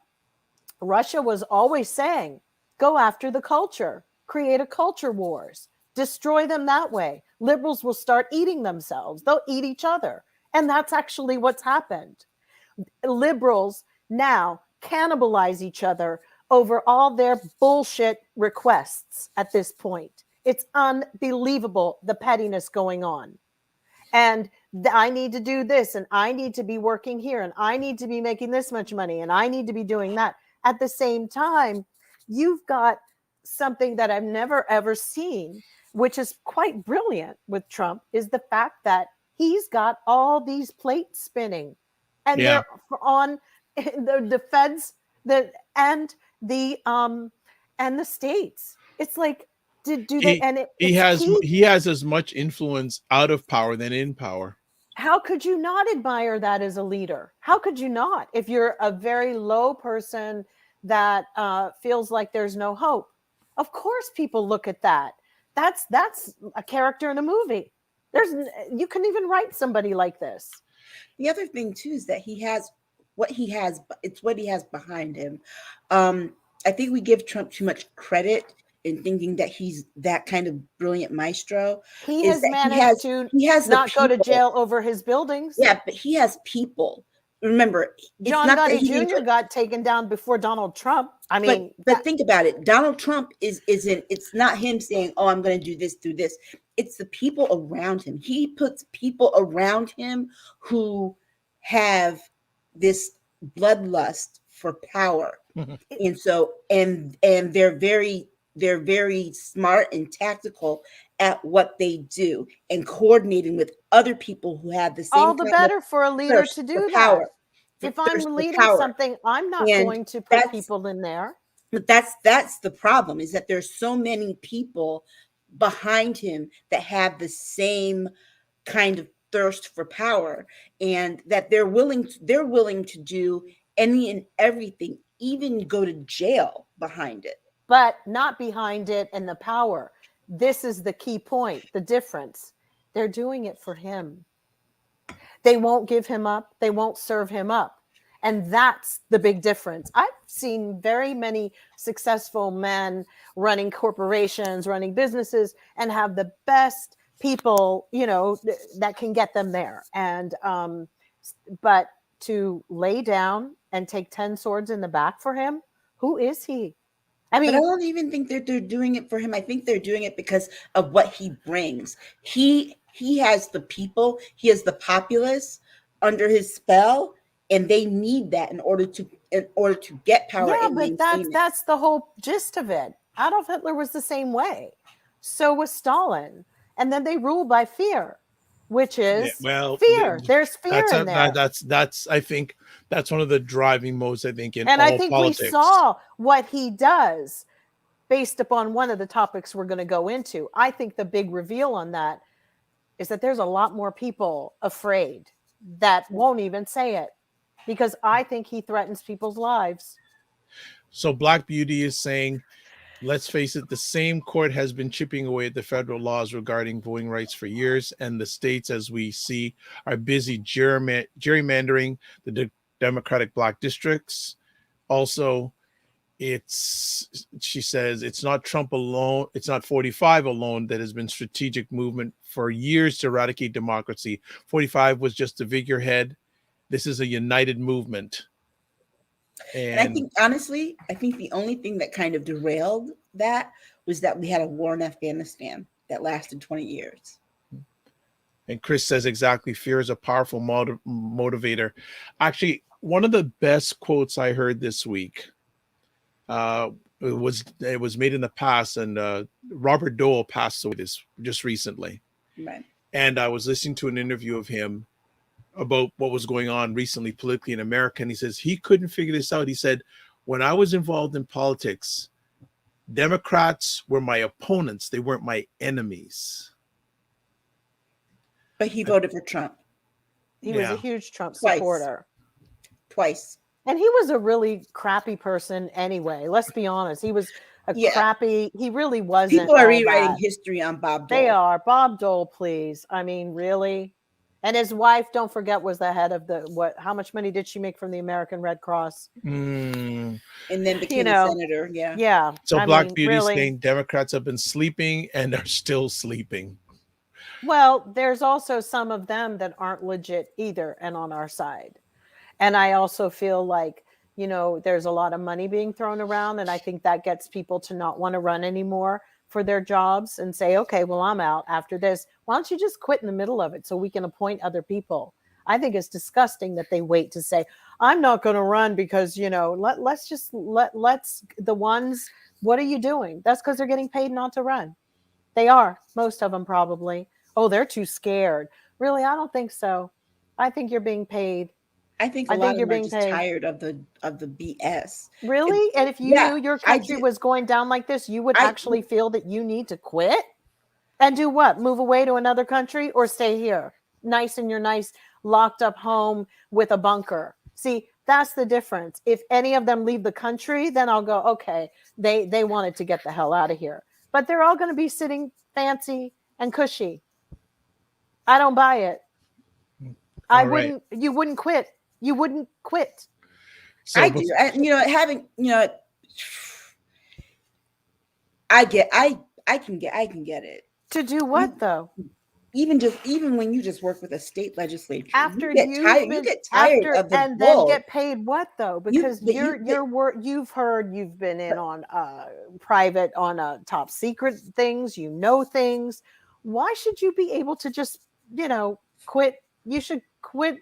Russia was always saying, go after the culture, create a culture wars, destroy them that way. Liberals will start eating themselves. They'll eat each other. And that's actually what's happened. liberals now cannibalize each other over all their bullshit requests at this point. It's unbelievable, the pettiness going on. And I need to do this, and I need to be working here, and I need to be making this much money, and I need to be doing that. At the same time, you've got something that I've never, ever seen, which is quite brilliant with Trump, is the fact that he's got all these plates spinning, and they're on the feds and the states. It's like, he has as much influence out of power than in power. How could you not admire that as a leader? How could you not? If you're a very low person that feels like there's no hope, of course people look at that. That's a character in a movie. You can even write somebody like this. The other thing too is that it's what he has behind him. I think we give Trump too much credit in thinking that he's that kind of brilliant maestro. He has managed to not go to jail over his buildings. Yeah, but he has people. Remember, John Gotti Jr. got taken down before Donald Trump. I mean, but think about it. Donald Trump isn't. It's not him saying, "Oh, I'm going to do this, do this." It's the people around him. He puts people around him who have this bloodlust for power, and they're very smart and tactical at what they do, and coordinating with other people who have the same. All the better for a leader to do that. If I'm leading something, I'm not going to put people in there. But that's the problem, is that there's so many people behind him that have the same kind of thirst for power, and that they're willing to do any and everything, even go to jail behind it. But not behind it and the power. This is the key point, the difference. They're doing it for him. They won't give him up. They won't serve him up. And that's the big difference. I've seen very many successful men running corporations, running businesses, and have the best people, that can get them there. And but to lay down and take 10 swords in the back for him, who is he? I mean, but I don't even think that they're doing it for him. I think they're doing it because of what he brings. He has the people, he has the populace under his spell, and they need that in order to get power. Yeah, but that's the whole gist of it. Adolf Hitler was the same way. So was Stalin. And then they rule by fear, which is fear. There's fear in there. I think that's one of the driving modes, I think, in and all I think politics. We saw what he does based upon one of the topics we're going to go into. I think the big reveal on that is that there's a lot more people afraid that won't even say it, because I think he threatens people's lives. So Black Beauty is saying, let's face it, the same court has been chipping away at the federal laws regarding voting rights for years, and the states, as we see, are busy gerrymandering the Democratic Black districts. Also, she says, it's not Trump alone, it's not 45 alone that has been strategic movement for years to eradicate democracy. 45 was just a figurehead. This is a united movement. And I think, honestly, the only thing that kind of derailed that was that we had a war in Afghanistan that lasted 20 years. And Chris says exactly, fear is a powerful motivator. Actually, one of the best quotes I heard this week, it was made in the past, and Robert Dole passed away just recently. Right. And I was listening to an interview of him about what was going on recently politically in America. And he says he couldn't figure this out. He said, when I was involved in politics, Democrats were my opponents. They weren't my enemies. But he voted for Trump. He was a huge Trump supporter. Twice. And he was a really crappy person anyway. Let's be honest. He was crappy. He really wasn't. People are rewriting history on Bob Dole. They are. Bob Dole, please. I mean, really? And his wife, don't forget, was the head of how much money did she make from the American Red Cross? And then became a senator. Yeah. Yeah. So Black Beauty saying Democrats have been sleeping and are still sleeping. Well, there's also some of them that aren't legit either and on our side. And I also feel like, there's a lot of money being thrown around. And I think that gets people to not want to run anymore for their jobs and say, okay, well, I'm out after this. Why don't you just quit in the middle of it so we can appoint other people? I think it's disgusting that they wait to say, I'm not going to run because, let's the ones, what are you doing? That's because they're getting paid not to run. They are, most of them probably. Oh, they're too scared. Really? I don't think so. I think you're being paid. I think a lot of them are just tired of the BS. Really? And if you knew your country was going down like this, you would actually feel that you need to quit and do what? Move away to another country or stay here? Nice in your nice locked up home with a bunker. See, that's the difference. If any of them leave the country, then I'll go, okay, they wanted to get the hell out of here. But they're all going to be sitting fancy and cushy. I don't buy it. You wouldn't quit. You wouldn't quit. So I do. I can get it. To do what though? Even when you just work with a state legislature, after you get tired of the and bull. Then get paid what though? Because you've been in on private, on top secret things, things. Why should you be able to just quit? You should quit.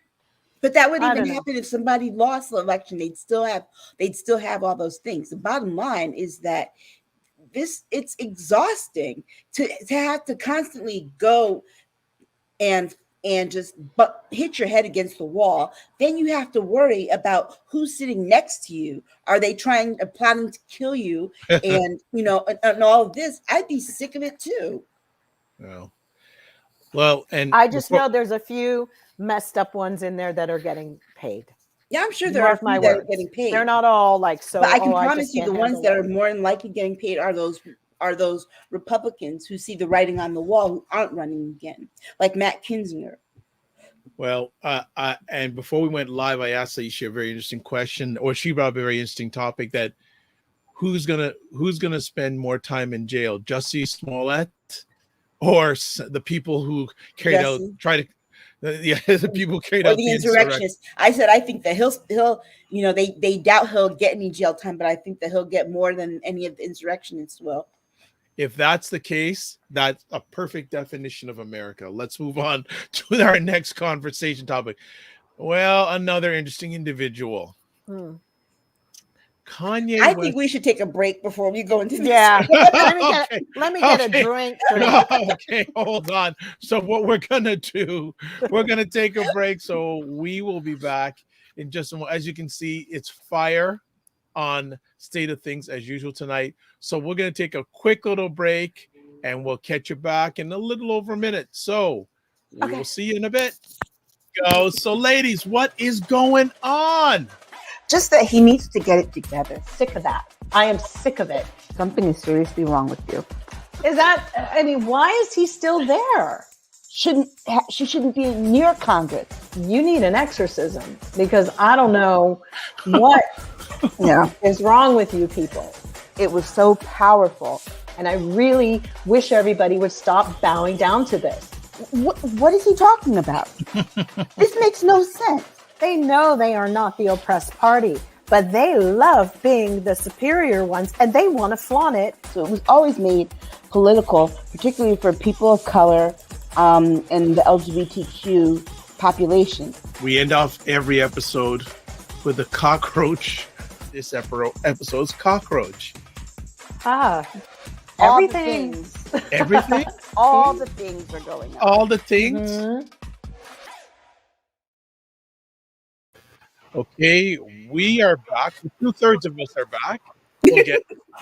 But that wouldn't even happen if somebody lost the election. They'd still have all those things. The bottom line is that it's exhausting to have to constantly go and just hit your head against the wall. Then you have to worry about who's sitting next to you. Are they plotting to kill you? And and all of this. I'd be sick of it too. Well, and I just know there's a few messed up ones in there that are getting paid. Yeah, I'm sure there are few that are getting paid. They're not all like so. But I can promise you, the ones that are more than likely getting paid are those Republicans who see the writing on the wall, who aren't running again, like Matt Kinzinger. Well, and before we went live, I asked Aisha a very interesting question, or she brought up a very interesting topic: that who's gonna spend more time in jail, Jussie Smollett, or the people who carried out the people carried out the insurrectionists. I said I think that he'll they doubt he'll get any jail time, but I think that he'll get more than any of the insurrectionists will. If that's the case, that's a perfect definition of America. Let's move on to our next conversation topic. Well, another interesting individual. Kanye. I think we should take a break before we go into this. Yeah. Let me get a drink. Okay, hold on. So what we're gonna do, we're gonna take a break. So we will be back in just a moment. As you can see, it's fire on State of Things as usual tonight. So we're gonna take a quick little break and we'll catch you back in a little over a minute. So we will see you in a bit. Go. So ladies, what is going on? Just that he needs to get it together. Sick of that. I am sick of it. Something is seriously wrong with you. Why is he still there? She shouldn't be near Congress. You need an exorcism because I don't know what is wrong with you people. It was so powerful. And I really wish everybody would stop bowing down to this. What is he talking about? This makes no sense. They know they are not the oppressed party, but they love being the superior ones and they want to flaunt it. So it was always made political, particularly for people of color and the LGBTQ population. We end off every episode with a cockroach. This episode's cockroach. Everything. Everything? All the things are going on. All the things? Mm-hmm. Okay, we are back. 2/3 of us are back. We'll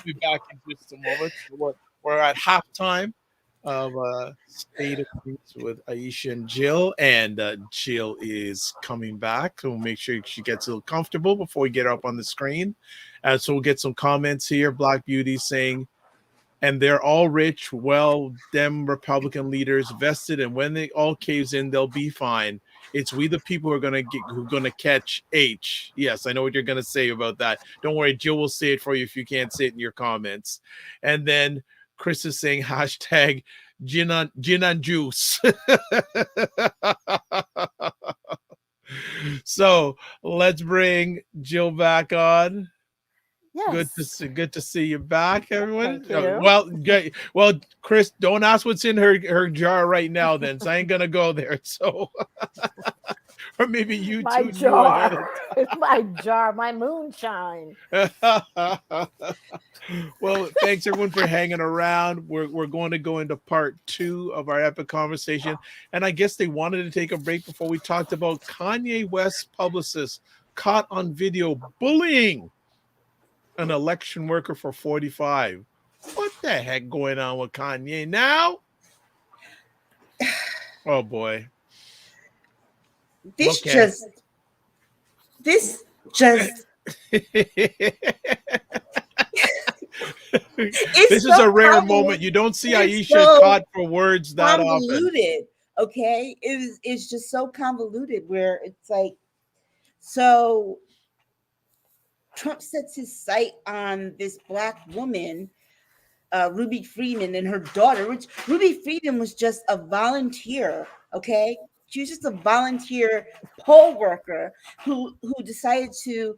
be back in just a moment. We're at halftime of State of Things with Aisha and Jill, and Jill is coming back. So we'll make sure she gets a little comfortable before we get her up on the screen. So we'll get some comments here. Black Beauty saying, and they're all rich, well, them Republican leaders vested, and when they all caves in, they'll be fine. It's we the people who are gonna catch H. Yes, I know what you're gonna say about that. Don't worry, Jill will say it for you if you can't say it in your comments. And then Chris is saying hashtag gin and juice. So let's bring Jill back on. Yes. Good to see you back, everyone. Thank you. Well, Chris, don't ask what's in her jar right now. Then, so I ain't gonna go there. So, or maybe you My two knew ahead of jar. My jar. My moonshine. Well, thanks everyone for hanging around. We're going to go into part 2 of our epic conversation, and I guess they wanted to take a break before we talked about Kanye West's publicist caught on video bullying an election worker for 45. What the heck going on with Kanye now? Oh boy. This Okay. just This is so a rare convoluted. moment. You don't see It's Aisha so caught for words that often. convoluted. Okay, it's just so convoluted where it's like, so Trump sets his sight on this Black woman, Ruby Freeman, and her daughter, which Ruby Freeman was just a volunteer. Okay, she was just a volunteer poll worker who decided to,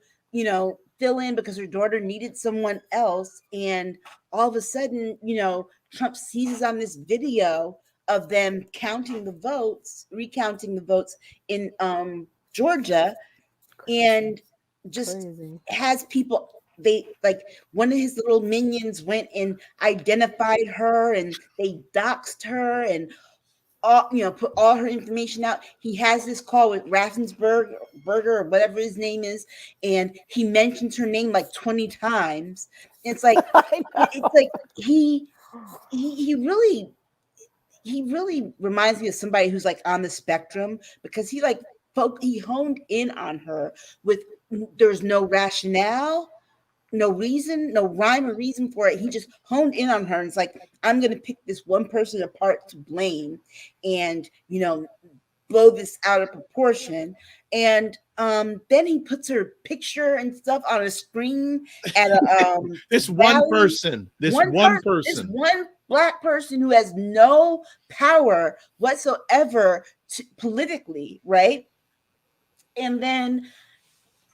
fill in because her daughter needed someone else. And all of a sudden, Trump seizes on this video of them recounting the votes in Georgia, and just Crazy. has people, they like, one of his little minions went and identified her, and they doxed her and all, put all her information out. He has this call with Raffensberger or whatever his name is, and he mentions her name like 20 times. It's like he really reminds me of somebody who's like on the spectrum, because he honed in on her with, there's no rationale, no reason, no rhyme or reason for it. He just honed in on her, and it's like, I'm going to pick this one person apart to blame and, blow this out of proportion. And then he puts her picture and stuff on a screen at a this rally. This one Black person who has no power whatsoever politically, right? And then,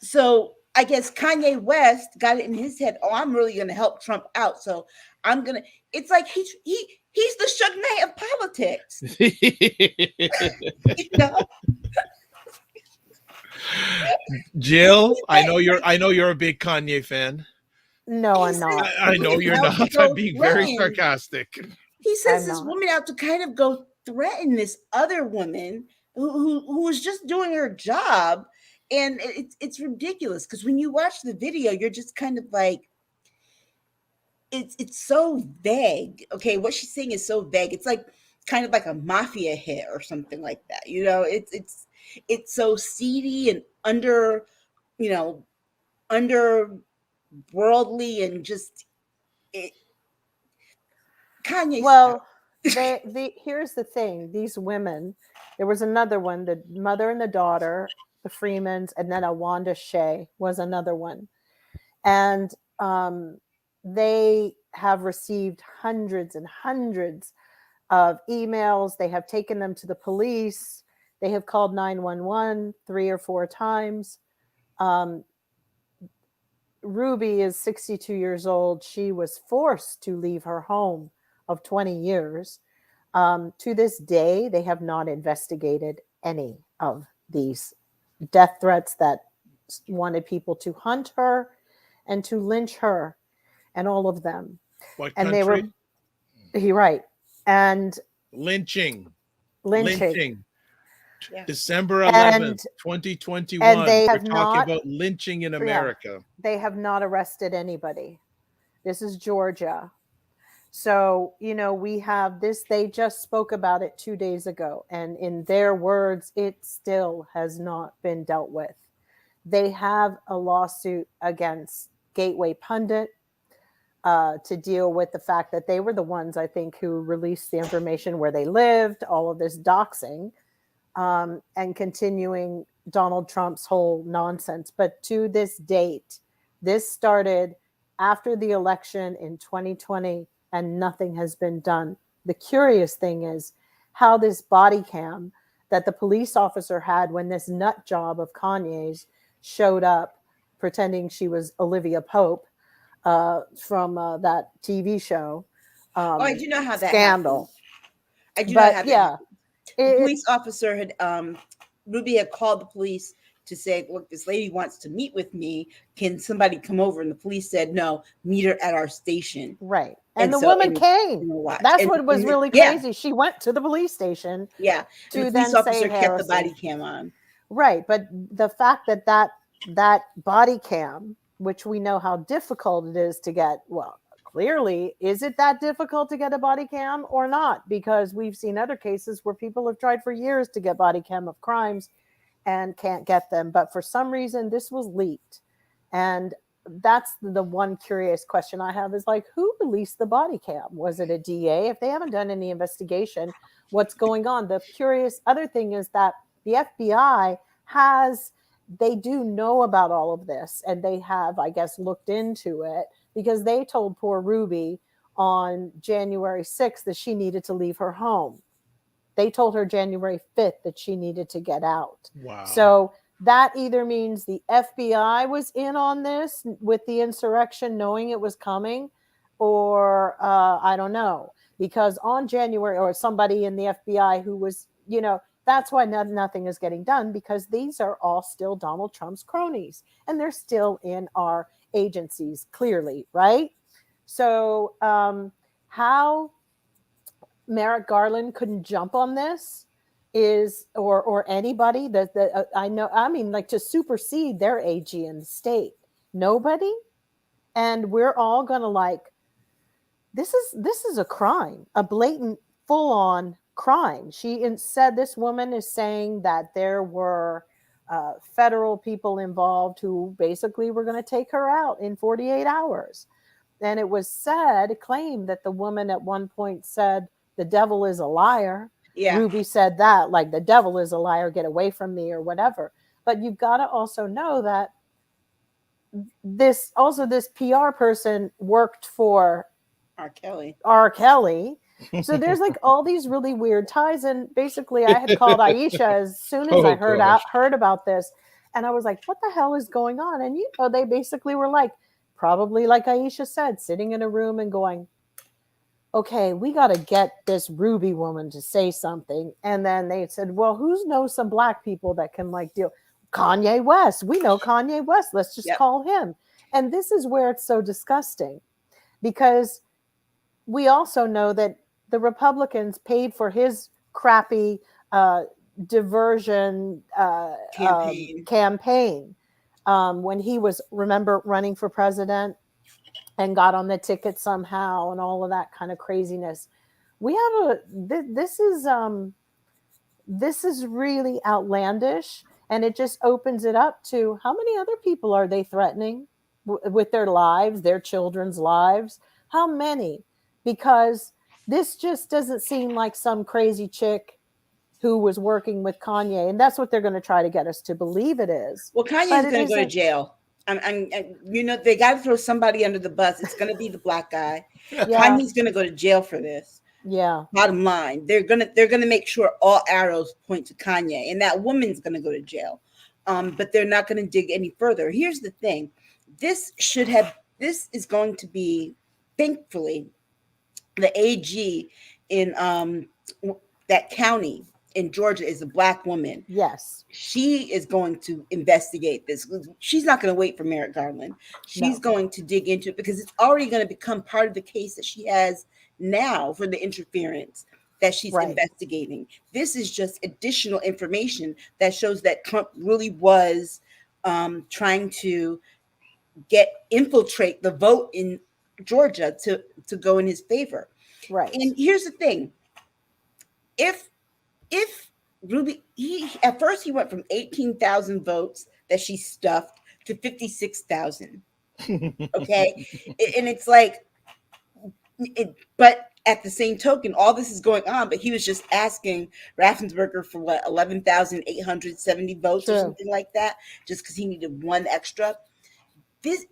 so I guess Kanye West got it in his head, oh, I'm really going to help Trump out. So I'm going to, it's like he's the Suge Knight of politics. Jill, I know you're a big Kanye fan. No, I'm not. I know you're not. I'm being very sarcastic. He sends this woman out to kind of go threaten this other woman who was just doing her job. And it's ridiculous, because when you watch the video, you're just kind of like, it's so vague. Okay, what she's saying is so vague. It's like kind of like a mafia hit or something like that. It's so seedy and underworldly, and just Kanye. Well, here's the thing. These women, there was another one, the mother and the daughter, the Freemans, and then a Wanda Shea was another one. And they have received hundreds and hundreds of emails. They have taken them to the police. They have called 911 3 or 4 times. Ruby is 62 years old. She was forced to leave her home of 20 years. To this day, they have not investigated any of these death threats that wanted people to hunt her and to lynch her, and all of them. What and country? Right. And lynching. Yeah. December 11th, 2021. And they We're have talking about lynching in America. Yeah, they have not arrested anybody. This is Georgia. So, we have this, they just spoke about it 2 days ago. And in their words, it still has not been dealt with. They have a lawsuit against Gateway Pundit to deal with the fact that they were the ones, I think, who released the information where they lived, all of this doxing, and continuing Donald Trump's whole nonsense. But to this date, this started after the election in 2020, and nothing has been done. The curious thing is how this body cam that the police officer had when this nut job of Kanye's showed up pretending she was Olivia Pope from that TV show. I do know how that happened. Scandal. I do know But how that yeah, happened. The police officer had Ruby had called the police to say, look, this lady wants to meet with me. Can somebody come over? And the police said, no, meet her at our station. Right. And the woman came. That's what was really crazy. She went to the police station. Yeah. To the police then officer say kept the body cam on. Right. But the fact that body cam, which we know how difficult it is to get, well, clearly, is it that difficult to get a body cam or not? Because we've seen other cases where people have tried for years to get body cam of crimes and can't get them. But for some reason, this was leaked. And that's the one curious question I have is like, who released the body cam? Was it a DA? If they haven't done any investigation, what's going on? The curious other thing is that the FBI they do know about all of this, and they have, I guess, looked into it because they told poor Ruby on January 6th that she needed to leave her home. They told her January 5th that she needed to get out. Wow. So that either means the FBI was in on this with the insurrection, knowing it was coming, or I don't know. Because on January, or somebody in the FBI who was, that's why nothing is getting done, because these are all still Donald Trump's cronies, and they're still in our agencies, clearly, right? So how Merrick Garland couldn't jump on this is, or anybody that I know, I mean, like to supersede their AG in the state, nobody. And we're all gonna like, this is a crime, a blatant, full-on crime. She said, this woman is saying that there were federal people involved who basically were going to take her out in 48 hours. And it was claimed that the woman at one point said, the devil is a liar. Yeah. Ruby said that, like, the devil is a liar, get away from me, or whatever. But you've got to also know that this PR person worked for R. Kelly. So there's like all these really weird ties. And basically I had called Aisha as soon as I heard about this. And I was like, what the hell is going on? And they basically were like, probably like Aisha said, sitting in a room and going, okay, we got to get this Ruby woman to say something. And then they said, well, who knows some black people that can like deal? Kanye West. We know Kanye West. Let's just call him. And this is where it's so disgusting, because we also know that the Republicans paid for his crappy diversion campaign when he was, remember, running for president and got on the ticket somehow and all of that kind of craziness. We have this is really outlandish, and it just opens it up to how many other people are they threatening with their lives, their children's lives? How many? Because this just doesn't seem like some crazy chick who was working with Kanye, and that's what they're going to try to get us to believe it is. Well, Kanye's going to go to jail. They got to throw somebody under the bus. It's going to be the black guy. Yeah. Kanye's going to go to jail for this. Yeah. Bottom line, they're gonna make sure all arrows point to Kanye, and that woman's going to go to jail. But they're not going to dig any further. Here's the thing: this is going to be, thankfully, the AG in that county in Georgia is a black woman. Yes. She is going to investigate this. She's not going to wait for Merrick Garland. She's going to dig into it, because it's already going to become part of the case that she has now for the interference that she's investigating. This is just additional information that shows that Trump really was trying to infiltrate the vote in Georgia to go in his favor. Right. And here's the thing. If Ruby, at first he went from 18,000 votes that she stuffed to 56,000. Okay. And it's like, but at the same token, all this is going on, but he was just asking Raffensperger for 11,870 votes or something like that, just because he needed one extra. This,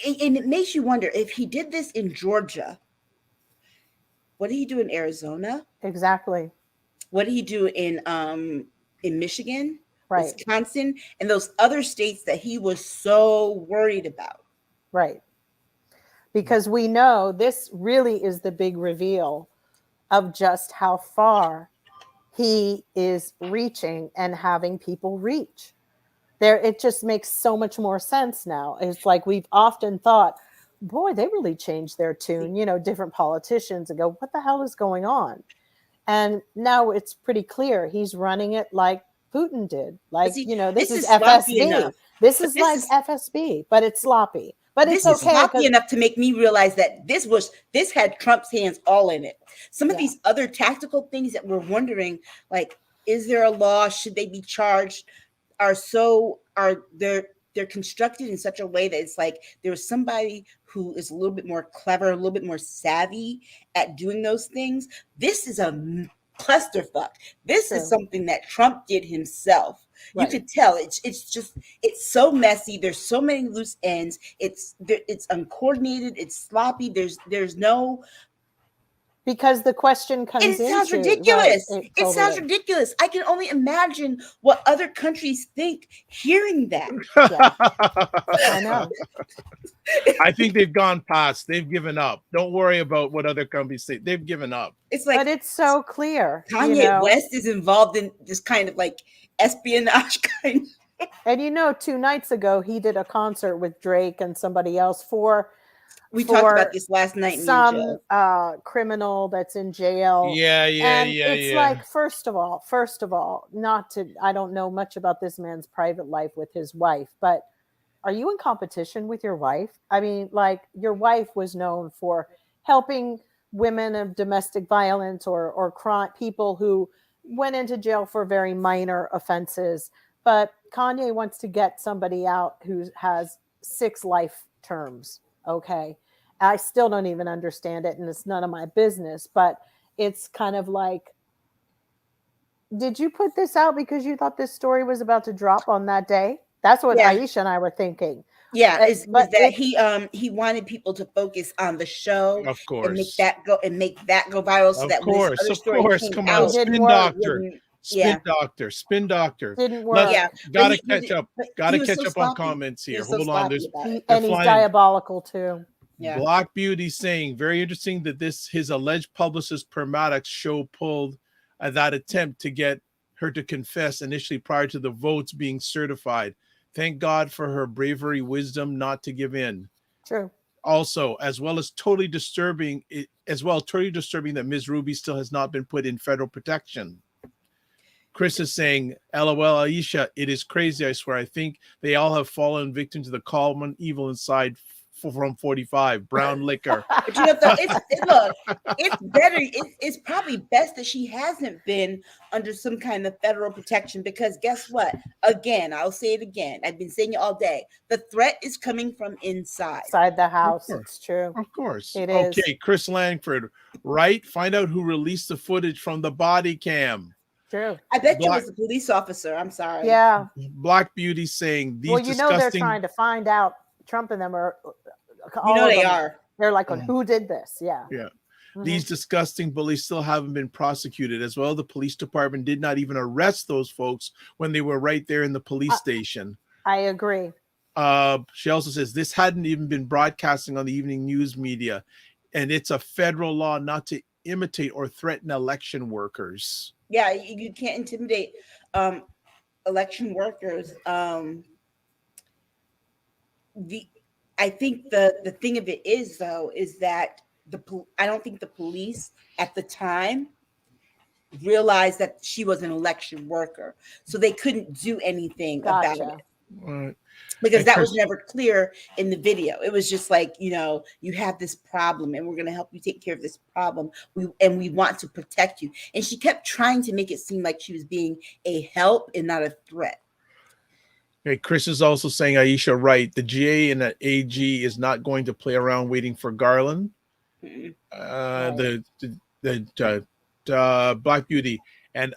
and it makes you wonder, if he did this in Georgia, what did he do in Arizona? Exactly. what did he do in Michigan, Right. Wisconsin, and those other states that he was so worried about. Right. Because we know this really is the big reveal of just how far he is reaching and having people reach. There, it just makes so much more sense now. It's like we've often thought, boy, they really changed their tune, different politicians, and go, what the hell is going on? And now it's pretty clear he's running it like Putin did. Like, See, this is sloppy FSB. enough. This is like FSB, but it's sloppy. But it's This is okay. sloppy enough to make me realize that this had Trump's hands all in it. Some of these other tactical things that we're wondering, like, is there a law? Should they be charged? They're constructed in such a way that it's like there's somebody who is a little bit more clever, a little bit more savvy at doing those things. This is a clusterfuck. This is something that Trump did himself. Right. You could tell it's so messy. There's so many loose ends. It's uncoordinated. It's sloppy. There's no. Because the question comes in. It sounds ridiculous. Right, it sounds ridiculous. I can only imagine what other countries think hearing that. Yeah. I know. I think they've gone past. They've given up. Don't worry about what other countries say. They've given up. It's like, but it's so clear. Kanye West is involved in this kind of like espionage kind. And 2 nights ago, he did a concert with Drake and somebody else we talked about this last night. Some criminal that's in jail. Yeah. It's like, first of all, I don't know much about this man's private life with his wife, but are you in competition with your wife? I mean, like, your wife was known for helping women of domestic violence or crime, people who went into jail for very minor offenses. But Kanye wants to get somebody out who has 6 life terms. Okay. I still don't even understand it, and it's none of my business, but it's kind of like, did you put this out because you thought this story was about to drop on that day? That's what Aisha and I were thinking. Yeah, he wanted people to focus on the show, of course, and make that go viral, so that when this other story came come out, on, spin doctor didn't work. Gotta catch up on comments here. Hold on, he's diabolical too. Yeah. Black Beauty saying, very interesting that his alleged publicist Per Maddox show pulled that attempt to get her to confess initially prior to the votes being certified. Thank God for her bravery, wisdom not to give in. True. Also, totally disturbing that Ms. Ruby still has not been put in federal protection. Chris is saying, LOL, Aisha, it is crazy, I swear. I think they all have fallen victim to the common evil inside from 45, brown liquor. But it's better. It's probably best that she hasn't been under some kind of federal protection, because guess what? Again, I'll say it again. I've been saying it all day. The threat is coming from inside the house. It's true. Of course. It is. Okay, Chris Langford, right? Find out who released the footage from the body cam. True. I bet you it was a police officer. I'm sorry. Yeah. Black Beauty saying these. Well, they're trying to find out. Trump and them are. They are. They're like, who did this? Yeah. Yeah. Mm-hmm. These disgusting bullies still haven't been prosecuted. As well, the police department did not even arrest those folks when they were right there in the police station. I agree. She also says this hadn't even been broadcasting on the evening news media, and it's a federal law not to imitate or threaten election workers. Yeah, you can't intimidate election workers. I think the thing of it is, though, is that I don't think the police at the time realized that she was an election worker, so they couldn't do anything about it. Right. Because that was never clear in the video. It was just like, you have this problem and we're going to help you take care of this problem. We want to protect you. And she kept trying to make it seem like she was being a help and not a threat. Okay, Chris is also saying, Aisha, right. The GA and the AG is not going to play around waiting for Garland. The Black Beauty and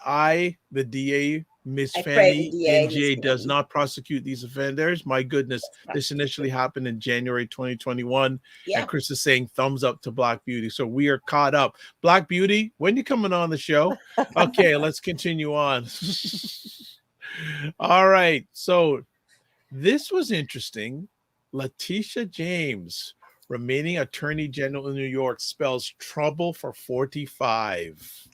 the DA Miss I pray Fanny, the DA, Miss NGA does Fanny. not prosecute these offenders. My goodness, this initially happened in January 2021. Yeah. And Chris is saying thumbs up to Black Beauty. So we are caught up. Black Beauty, when you coming on the show? Okay, let's continue on. All right. So this was interesting. Letitia James, remaining Attorney General in New York, spells trouble for 45.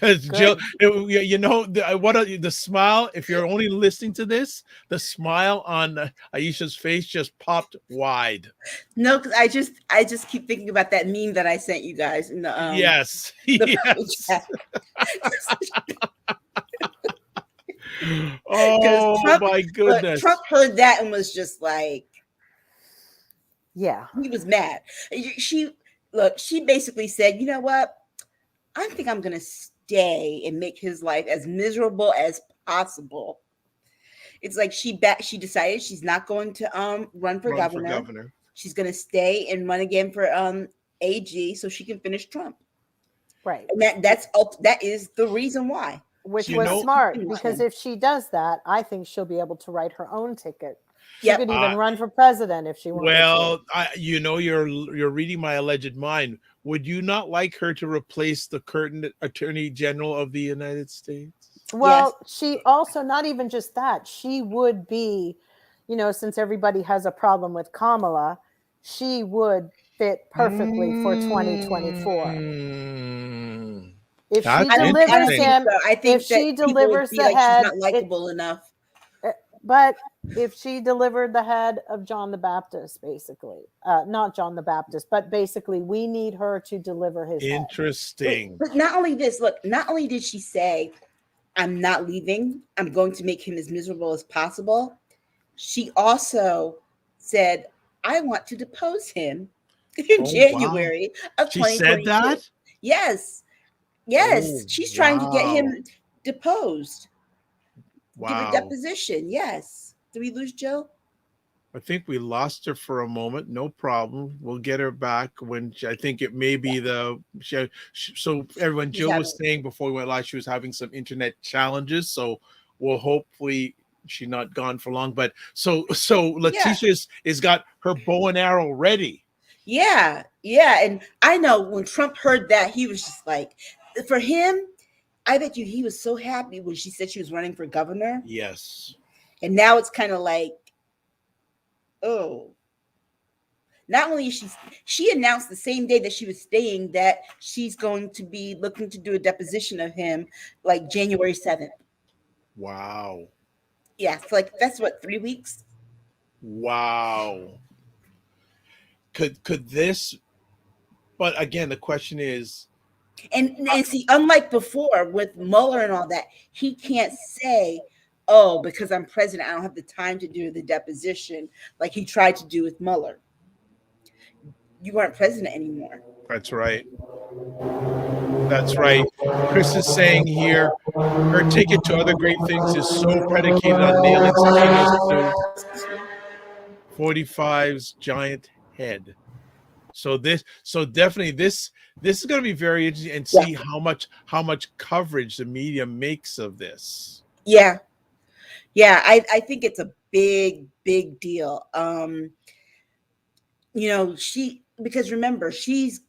Jill, you know the smile. If you're only listening to this, the smile on Aisha's face just popped wide. No, because I just keep thinking about that meme that I sent you guys in the Yes, the yes. Oh Trump, my goodness! Trump heard that and was just like, yeah, he was mad. She basically said, you know what? I think I'm gonna stay and make his life as miserable as possible. It's like she decided she's not going to run for governor. She's gonna stay and run again for AG so she can finish Trump. Right. And that is the reason why. Which was smart, because if she does that, I think she'll be able to write her own ticket. She could even run for president if she wanted to. Well, you're reading my alleged mind. Would you not like her to replace the current Attorney General of the United States? Well, she also, not even just that, she would be, since everybody has a problem with Kamala, she would fit perfectly for 2024. If she delivers him, I think if she delivers the head, she's not likable enough. But if she delivered the head of John the Baptist, basically, not John the Baptist, but basically, we need her to deliver his head. Interesting. But not only this, not only did she say, I'm not leaving, I'm going to make him as miserable as possible. She also said, I want to depose him in January of 2022. She said that? Yes. She's trying to get him deposed. Give a deposition. Yes. Did we lose Jill? I think we lost her for a moment. No problem. We'll get her back when I think it may be so everyone, Jill was saying before we went live, she was having some internet challenges. So we'll hopefully she's not gone for long. But so Letitia's is got her bow and arrow ready. Yeah. And I know when Trump heard that, he was just like, for him, I bet you he was so happy when she said she was running for governor. Yes. And now it's kind of like, oh. Not only is she announced the same day that she was staying that she's going to be looking to do a deposition of him like January 7th. Wow. Yeah, it's like that's what, 3 weeks? Wow. Could this, but again, the question is, and see, unlike before with Mueller and all that, he can't say, oh, because I'm president, I don't have the time to do the deposition like he tried to do with Mueller. You weren't president anymore. That's right. That's right. Chris is saying here, her ticket to other great things is so predicated on nailing subpoenas to 45's giant head. So definitely this is going to be very interesting and see how much coverage the media makes of this. Yeah. I think it's a big deal. Because remember, she's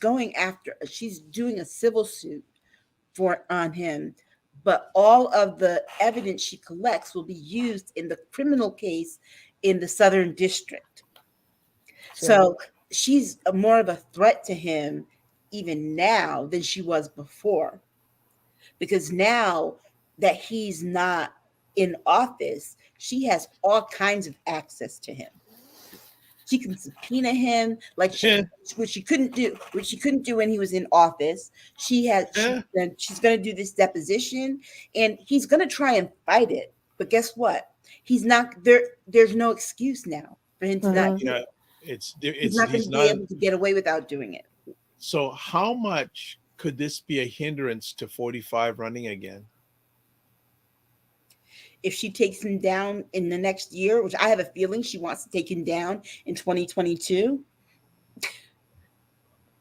doing a civil suit on him, but all of the evidence she collects will be used in the criminal case in the Southern District. Sure. So she's more of a threat to him even now than she was before, because now that he's not in office, she has all kinds of access to him. She can subpoena him which she couldn't do when he was in office. She's going to do this deposition, and he's going to try and fight it. But guess what? He's not there. There's no excuse now for him to not do it. He's not going to be able to get away without doing it. So how much could this be a hindrance to 45 running again? If she takes him down in the next year, which I have a feeling she wants to take him down in 2022.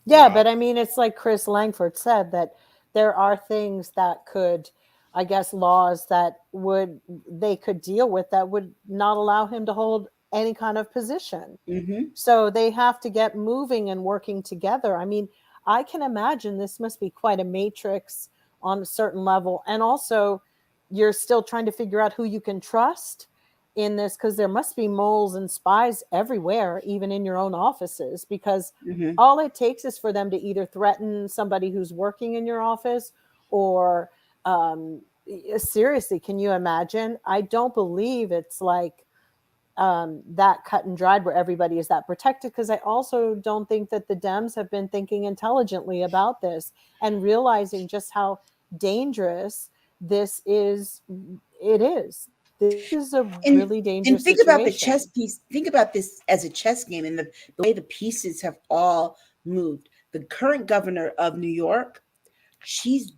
Yeah, but I mean, it's like Chris Langford said, that there are things that could I guess, laws that they could deal with that would not allow him to hold any kind of position. Mm-hmm. So they have to get moving and working together. I mean, I can imagine this must be quite a matrix on a certain level. And also, you're still trying to figure out who you can trust in this, because there must be moles and spies everywhere, even in your own offices, because Mm-hmm. all it takes is for them to either threaten somebody who's working in your office or seriously, can you imagine? I don't believe it's like that cut and dried where everybody is that protected, because I also don't think that the Dems have been thinking intelligently about this and realizing just how dangerous this is. It is. This is a really dangerous think situation. about the chess piece. Think about this as a chess game, and the way the pieces have all moved. The current governor of New York, she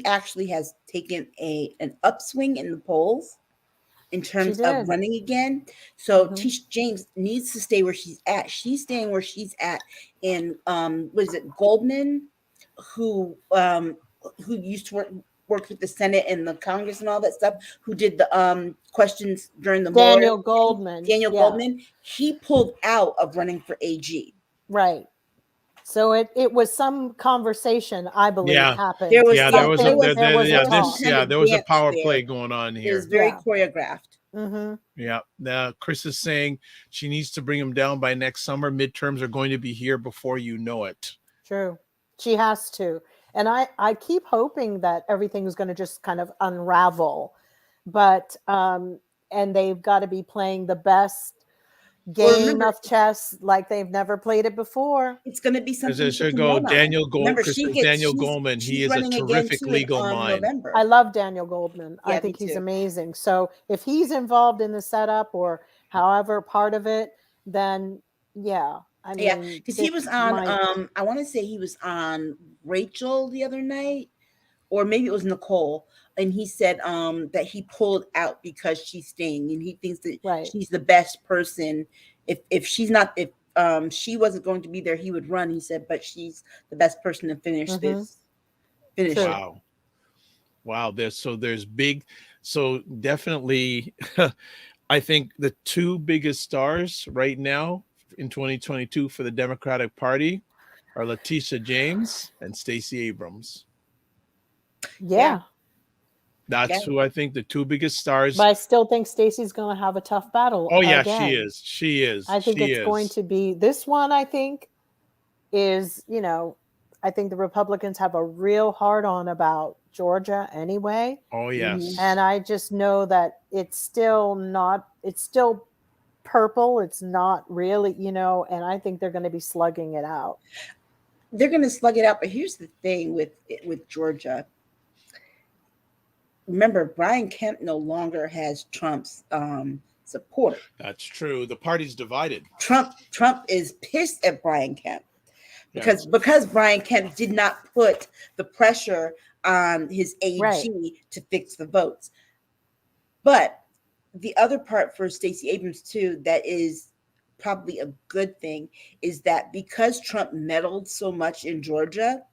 actually has taken an upswing in the polls in terms of running again. So Tisha James needs to stay where she's at. She's staying where she's at. And was it Goldman, who used to work with the Senate and the Congress and all that stuff, who did the questions during the Daniel Goldman. Goldman, he pulled out of running for AG. Right. So it was some conversation, I believe, happened. There was a power play going on here. It was very choreographed. Mm-hmm. Yeah. Now Chris is saying she needs to bring him down by next summer. Midterms are going to be here before you know it. True. She has to. And I keep hoping that everything is going to just kind of unravel. But and they've got to be playing the best game of chess like they've never played it before. It's going to be something. Daniel Goldman. He is a terrific legal mind. I love Daniel Goldman. I think he's amazing. So if he's involved in the setup or however part of it, then I mean, because he was on. I want to say he was on Rachel the other night, or maybe it was Nicole, and he said that he pulled out because she's staying, and he thinks that she's the best person. If she's not, if she wasn't going to be there, he would run. He said, but she's the best person to finish this. Wow. There's big. So definitely, I think the two biggest stars right now in 2022 for the Democratic Party are Letitia James and Stacey Abrams. Yeah. That's who I think the two biggest stars. But I still think Stacey's going to have a tough battle. Oh, yeah, again. She is. I think it's going to be this one, I think, is, I think the Republicans have a real hard on about Georgia anyway. Oh, yes. And I just know that it's still purple. It's not really, and I think they're going to be slugging it out. They're going to slug it out. But here's the thing with Georgia. Remember, Brian Kemp no longer has Trump's support. That's true. The party's divided. Trump is pissed at Brian Kemp because Brian Kemp did not put the pressure on his AG to fix the votes. But the other part for Stacey Abrams too, that is probably a good thing, is that because Trump meddled so much in Georgia,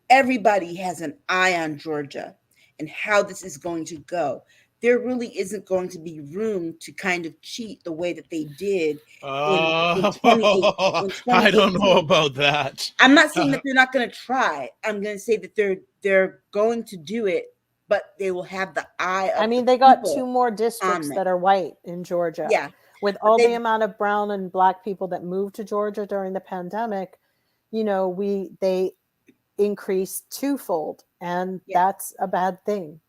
everybody has an eye on Georgia and how this is going to go. There really isn't going to be room to kind of cheat the way that they did in 2018. I don't know about that. I'm not saying that they're not going to try. I'm going to say that they're going to do it, but they will have the eye of they got two more districts that are white in Georgia. Yeah. With all the amount of brown and black people that moved to Georgia during the pandemic, they increased twofold, and that's a bad thing.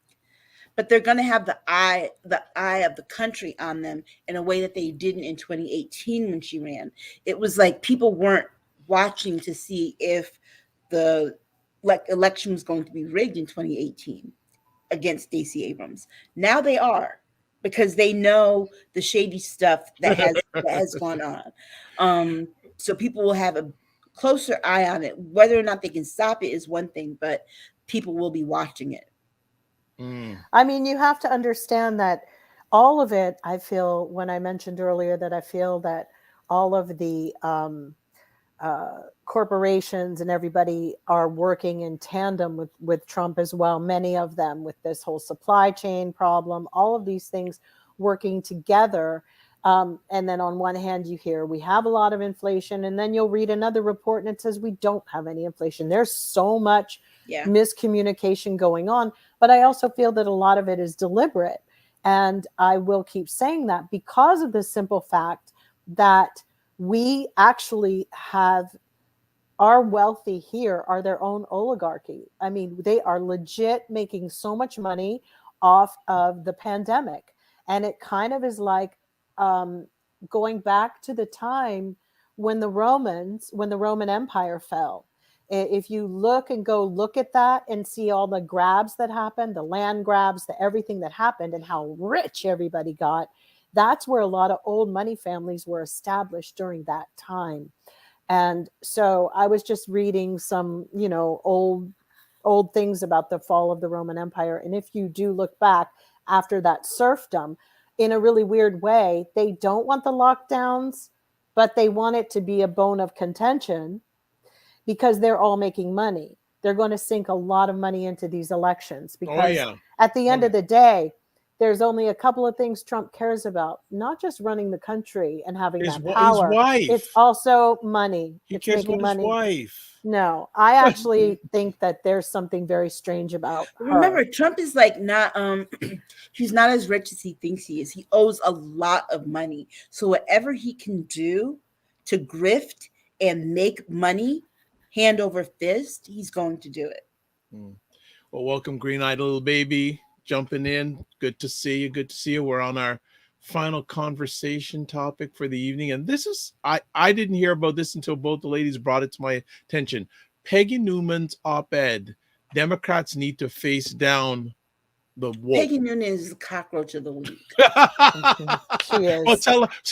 But they're going to have the eye of the country on them in a way that they didn't in 2018 when she ran. It was like people weren't watching to see if the election was going to be rigged in 2018 against Stacey Abrams. Now they are, because they know the shady stuff that has gone on. So people will have a closer eye on it. Whether or not they can stop it is one thing, but people will be watching it. I mean, you have to understand that all of it, I feel, when I mentioned earlier that I feel that all of the corporations and everybody are working in tandem with Trump as well. Many of them with this whole supply chain problem, all of these things working together. And then on one hand, you hear we have a lot of inflation, and then you'll read another report and it says we don't have any inflation. There's so much miscommunication going on. But I also feel that a lot of it is deliberate. And I will keep saying that because of the simple fact that we actually have our wealthy here are their own oligarchy. I mean, they are legit making so much money off of the pandemic. And it kind of is like going back to the time when the Roman Empire fell. If you look at that and see all the grabs that happened, the land grabs, the everything that happened and how rich everybody got, that's where a lot of old money families were established during that time. And so I was just reading some, old things about the fall of the Roman Empire. And if you do look back after that serfdom, in a really weird way, they don't want the lockdowns, but they want it to be a bone of contention because they're all making money. They're going to sink a lot of money into these elections because at the end of the day, there's only a couple of things Trump cares about, not just running the country and having that power. His wife. It's also money. He it's cares making about money. His wife. No, I actually think that there's something very strange about her. Remember, Trump is like not he's not as rich as he thinks he is. He owes a lot of money. So whatever he can do to grift and make money hand over fist, he's going to do it. Well, welcome, green-eyed little baby, jumping in. Good to see you. Good to see you. We're on our final conversation topic for the evening. And this is, I didn't hear about this until both the ladies brought it to my attention. Peggy Noonan's op-ed, Democrats need to face down the wolf. Peggy Noonan is the cockroach of the week. She is. Well,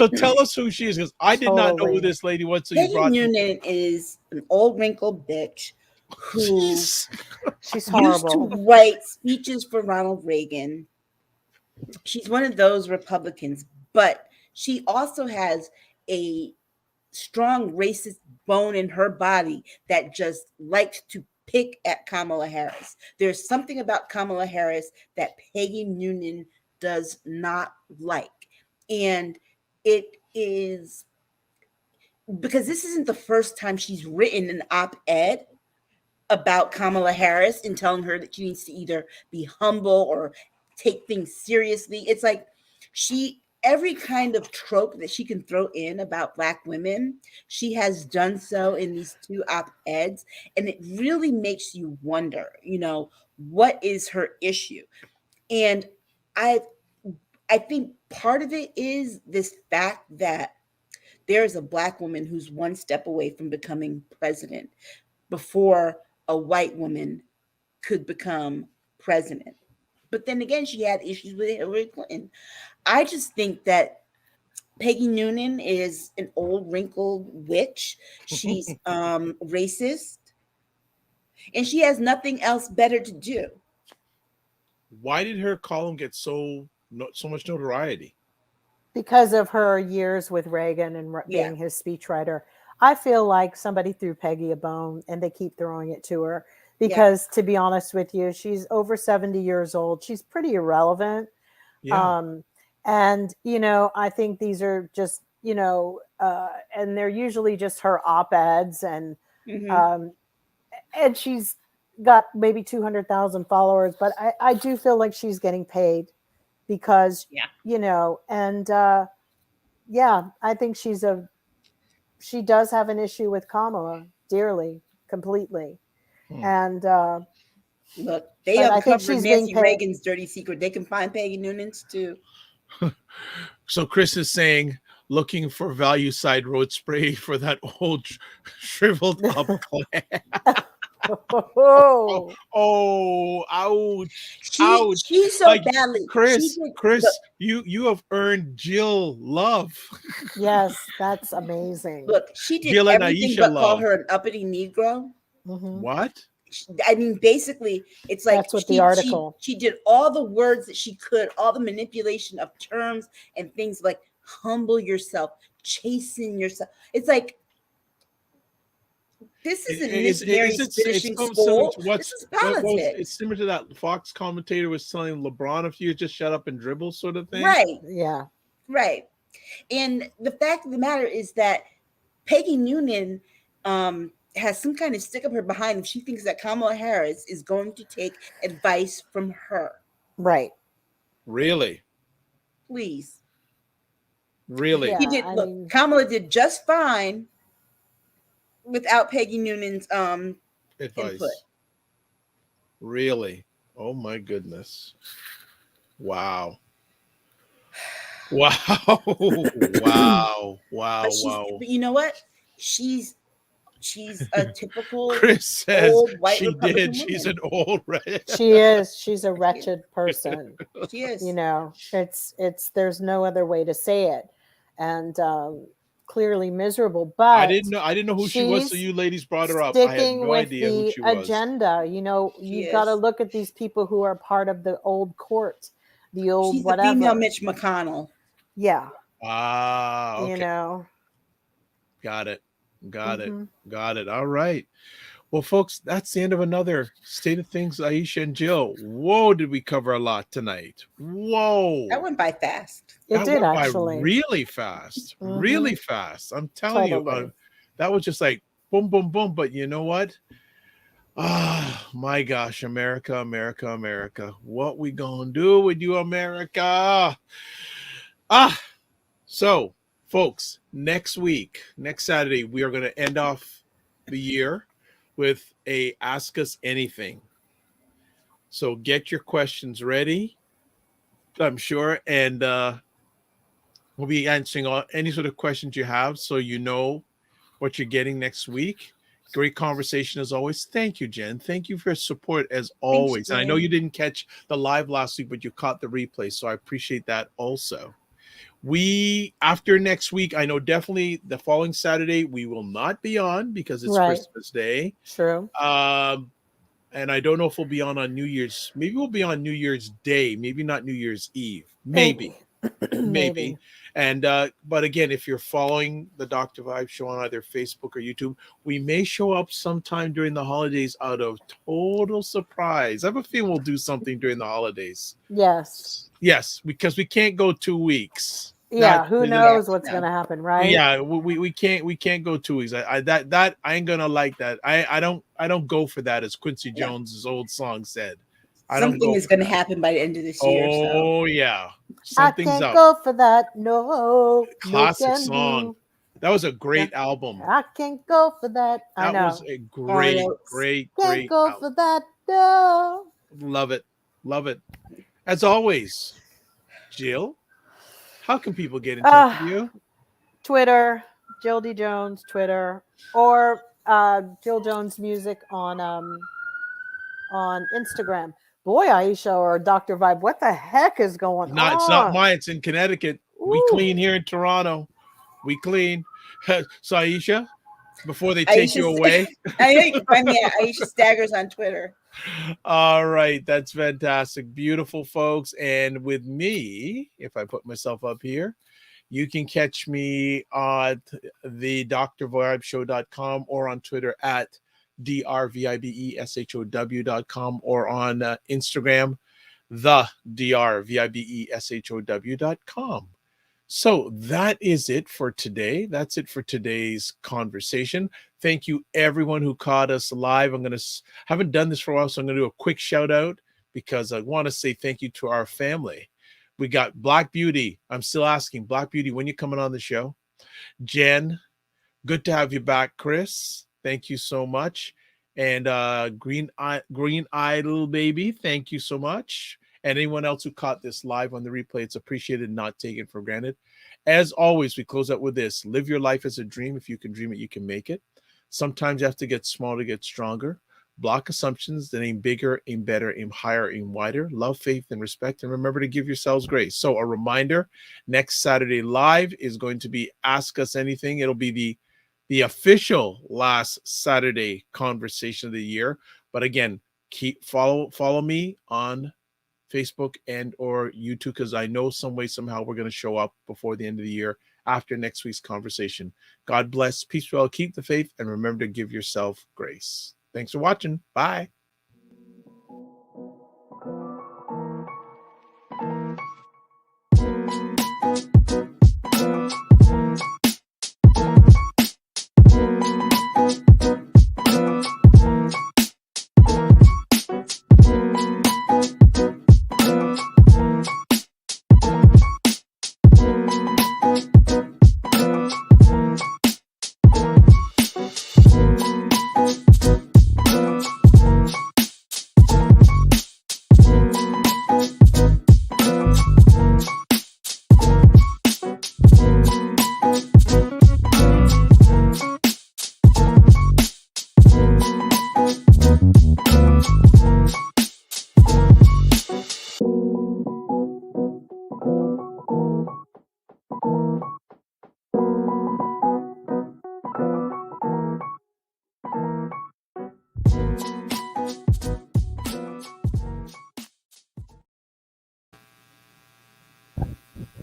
tell us who she is, because I did not know who this lady was. So Peggy Noonan is an old wrinkled bitch who she's horrible. Used to write speeches for Ronald Reagan. She's one of those Republicans, but she also has a strong racist bone in her body that just likes to pick at Kamala Harris. There's something about Kamala Harris that Peggy Noonan does not like. And it is because this isn't the first time she's written an op-ed about Kamala Harris and telling her that she needs to either be humble or take things seriously. It's like every kind of trope that she can throw in about Black women, she has done so in these two op-eds. And it really makes you wonder, what is her issue? And I think part of it is this fact that there's a Black woman who's one step away from becoming president before a white woman could become president. But then again, she had issues with Hillary Clinton. I just think that Peggy Noonan is an old wrinkled witch. She's racist, and she has nothing else better to do. Why did her column get so much notoriety? Because of her years with Reagan and being his speechwriter. I feel like somebody threw Peggy a bone and they keep throwing it to her because, to be honest with you, she's over 70 years old. She's pretty irrelevant. And, I think these are just, and they're usually just her op-eds and she's got maybe 200,000 followers, but I do feel like she's getting paid because, I think she does have an issue with Kamala dearly, completely. And look, they uncovered Nancy Reagan's dirty secret. They can find Peggy Noonan's too. So Chris is saying, looking for value side road spray for that old shriveled up clan. Oh, ouch! Ouch! She's so badly. Chris, you have earned Jill love. Yes, that's amazing. Look, she did Jill everything but call her an uppity Negro. What? I mean, basically, it's like that's what the article. She did all the words that she could, all the manipulation of terms and things like humble yourself, chasten yourself. It's like, This isn't Miss Mary's It's finishing so similar school. to This is what was politics. it's similar to that Fox commentator was telling LeBron, if you just shut up and dribble sort of thing. Right. Yeah. Right. And the fact of the matter is that Peggy Noonan has some kind of stick up her behind if she thinks that Kamala Harris is going to take advice from her. Right. Really? Please. Really? Yeah. He did. Look, Kamala did just fine without Peggy Noonan's Advice. input. Really? Oh my goodness. Wow. Wow. Wow. Wow. Wow. But you know what? She's a typical Chris says old white she Republican did. She's woman. an old red. She is. She's a wretched person. She is. You know, it's there's no other way to say it. And clearly miserable. But I didn't know who she was, so you ladies brought her up. I had sticking no with idea who the she was. agenda. You know, you've got to look at these people who are part of the old court, the old She's whatever. the female Mitch McConnell. Yeah. Ah, okay. You know. Got it. Got it. All right. Well, folks, that's the end of another State of Things, Aisha and Jill. Whoa, did we cover a lot tonight? Whoa. That went by fast. It did went actually. by really fast. Really fast. I'm telling you, that was just like boom, boom, boom. But you know what? Ah, my gosh, America, America, America. What we gonna do with you, America? So, folks, next week, next Saturday, we are going to end off the year with a Ask Us Anything. So get your questions ready, I'm sure, and we'll be answering any sort of questions you have so you know what you're getting next week. Great conversation as always. Thank you, Jen. Thank you for your support as always. And I know you didn't catch the live last week, but you caught the replay, so I appreciate that also. After next week, I know definitely the following Saturday we will not be on because it's Christmas Day. True. And I don't know if we'll be on New Year's. Maybe we'll be on New Year's Day. Maybe not New Year's Eve. Maybe. And but again, if you're following the Dr. Vibe show on either Facebook or YouTube, we may show up sometime during the holidays out of total surprise. I have a feeling we'll do something during the holidays. Yes, because we can't go 2 weeks. Yeah, who knows what's gonna happen, right? Yeah, we can't go 2 weeks. I ain't gonna like that. I don't go for that, as Quincy Jones's old song said. Something is gonna happen by the end of this year. Oh yeah, something's I can't up. go for that. No, classic song. That was a great album. I can't go for that. I know. That was a great Can't go album. for that. No. Love it. As always, Jill, how can people get in touch with you? Twitter, Jill D. Jones, Twitter, or Jill Jones Music on Instagram. Boy, Aisha or Dr. Vibe, what the heck is going on? It's not mine. It's in Connecticut. Ooh. We clean here in Toronto. We clean. So Aisha, before they take you away. I know you can find me at Aisha Staggers on Twitter. All right. That's fantastic. Beautiful, folks. And with me, if I put myself up here, you can catch me at the drvibeshow.com or on Twitter at drvibeshow.com or on Instagram, the drvibeshow.com. So that is it for today. That's it for today's conversation. Thank you, everyone who caught us live. Haven't done this for a while, so I'm going to do a quick shout out because I want to say thank you to our family. We got Black Beauty. I'm still asking Black Beauty, when you coming on the show? Jen, good to have you back. Chris, thank you so much. And Green Idol Baby, thank you so much. And anyone else who caught this live on the replay, it's appreciated, not taken for granted. As always, we close out with this. Live your life as a dream. If you can dream it, you can make it. Sometimes you have to get small to get stronger. Block assumptions that aim bigger, aim better, aim higher, aim wider. Love, faith, and respect. And remember to give yourselves grace. So a reminder, next Saturday live is going to be Ask Us Anything. It'll be the official last Saturday conversation of the year. But again, follow me on Facebook and or YouTube, because I know some way, somehow we're going to show up before the end of the year after next week's conversation. God bless, peace well, keep the faith, and remember to give yourself grace. Thanks for watching. Bye.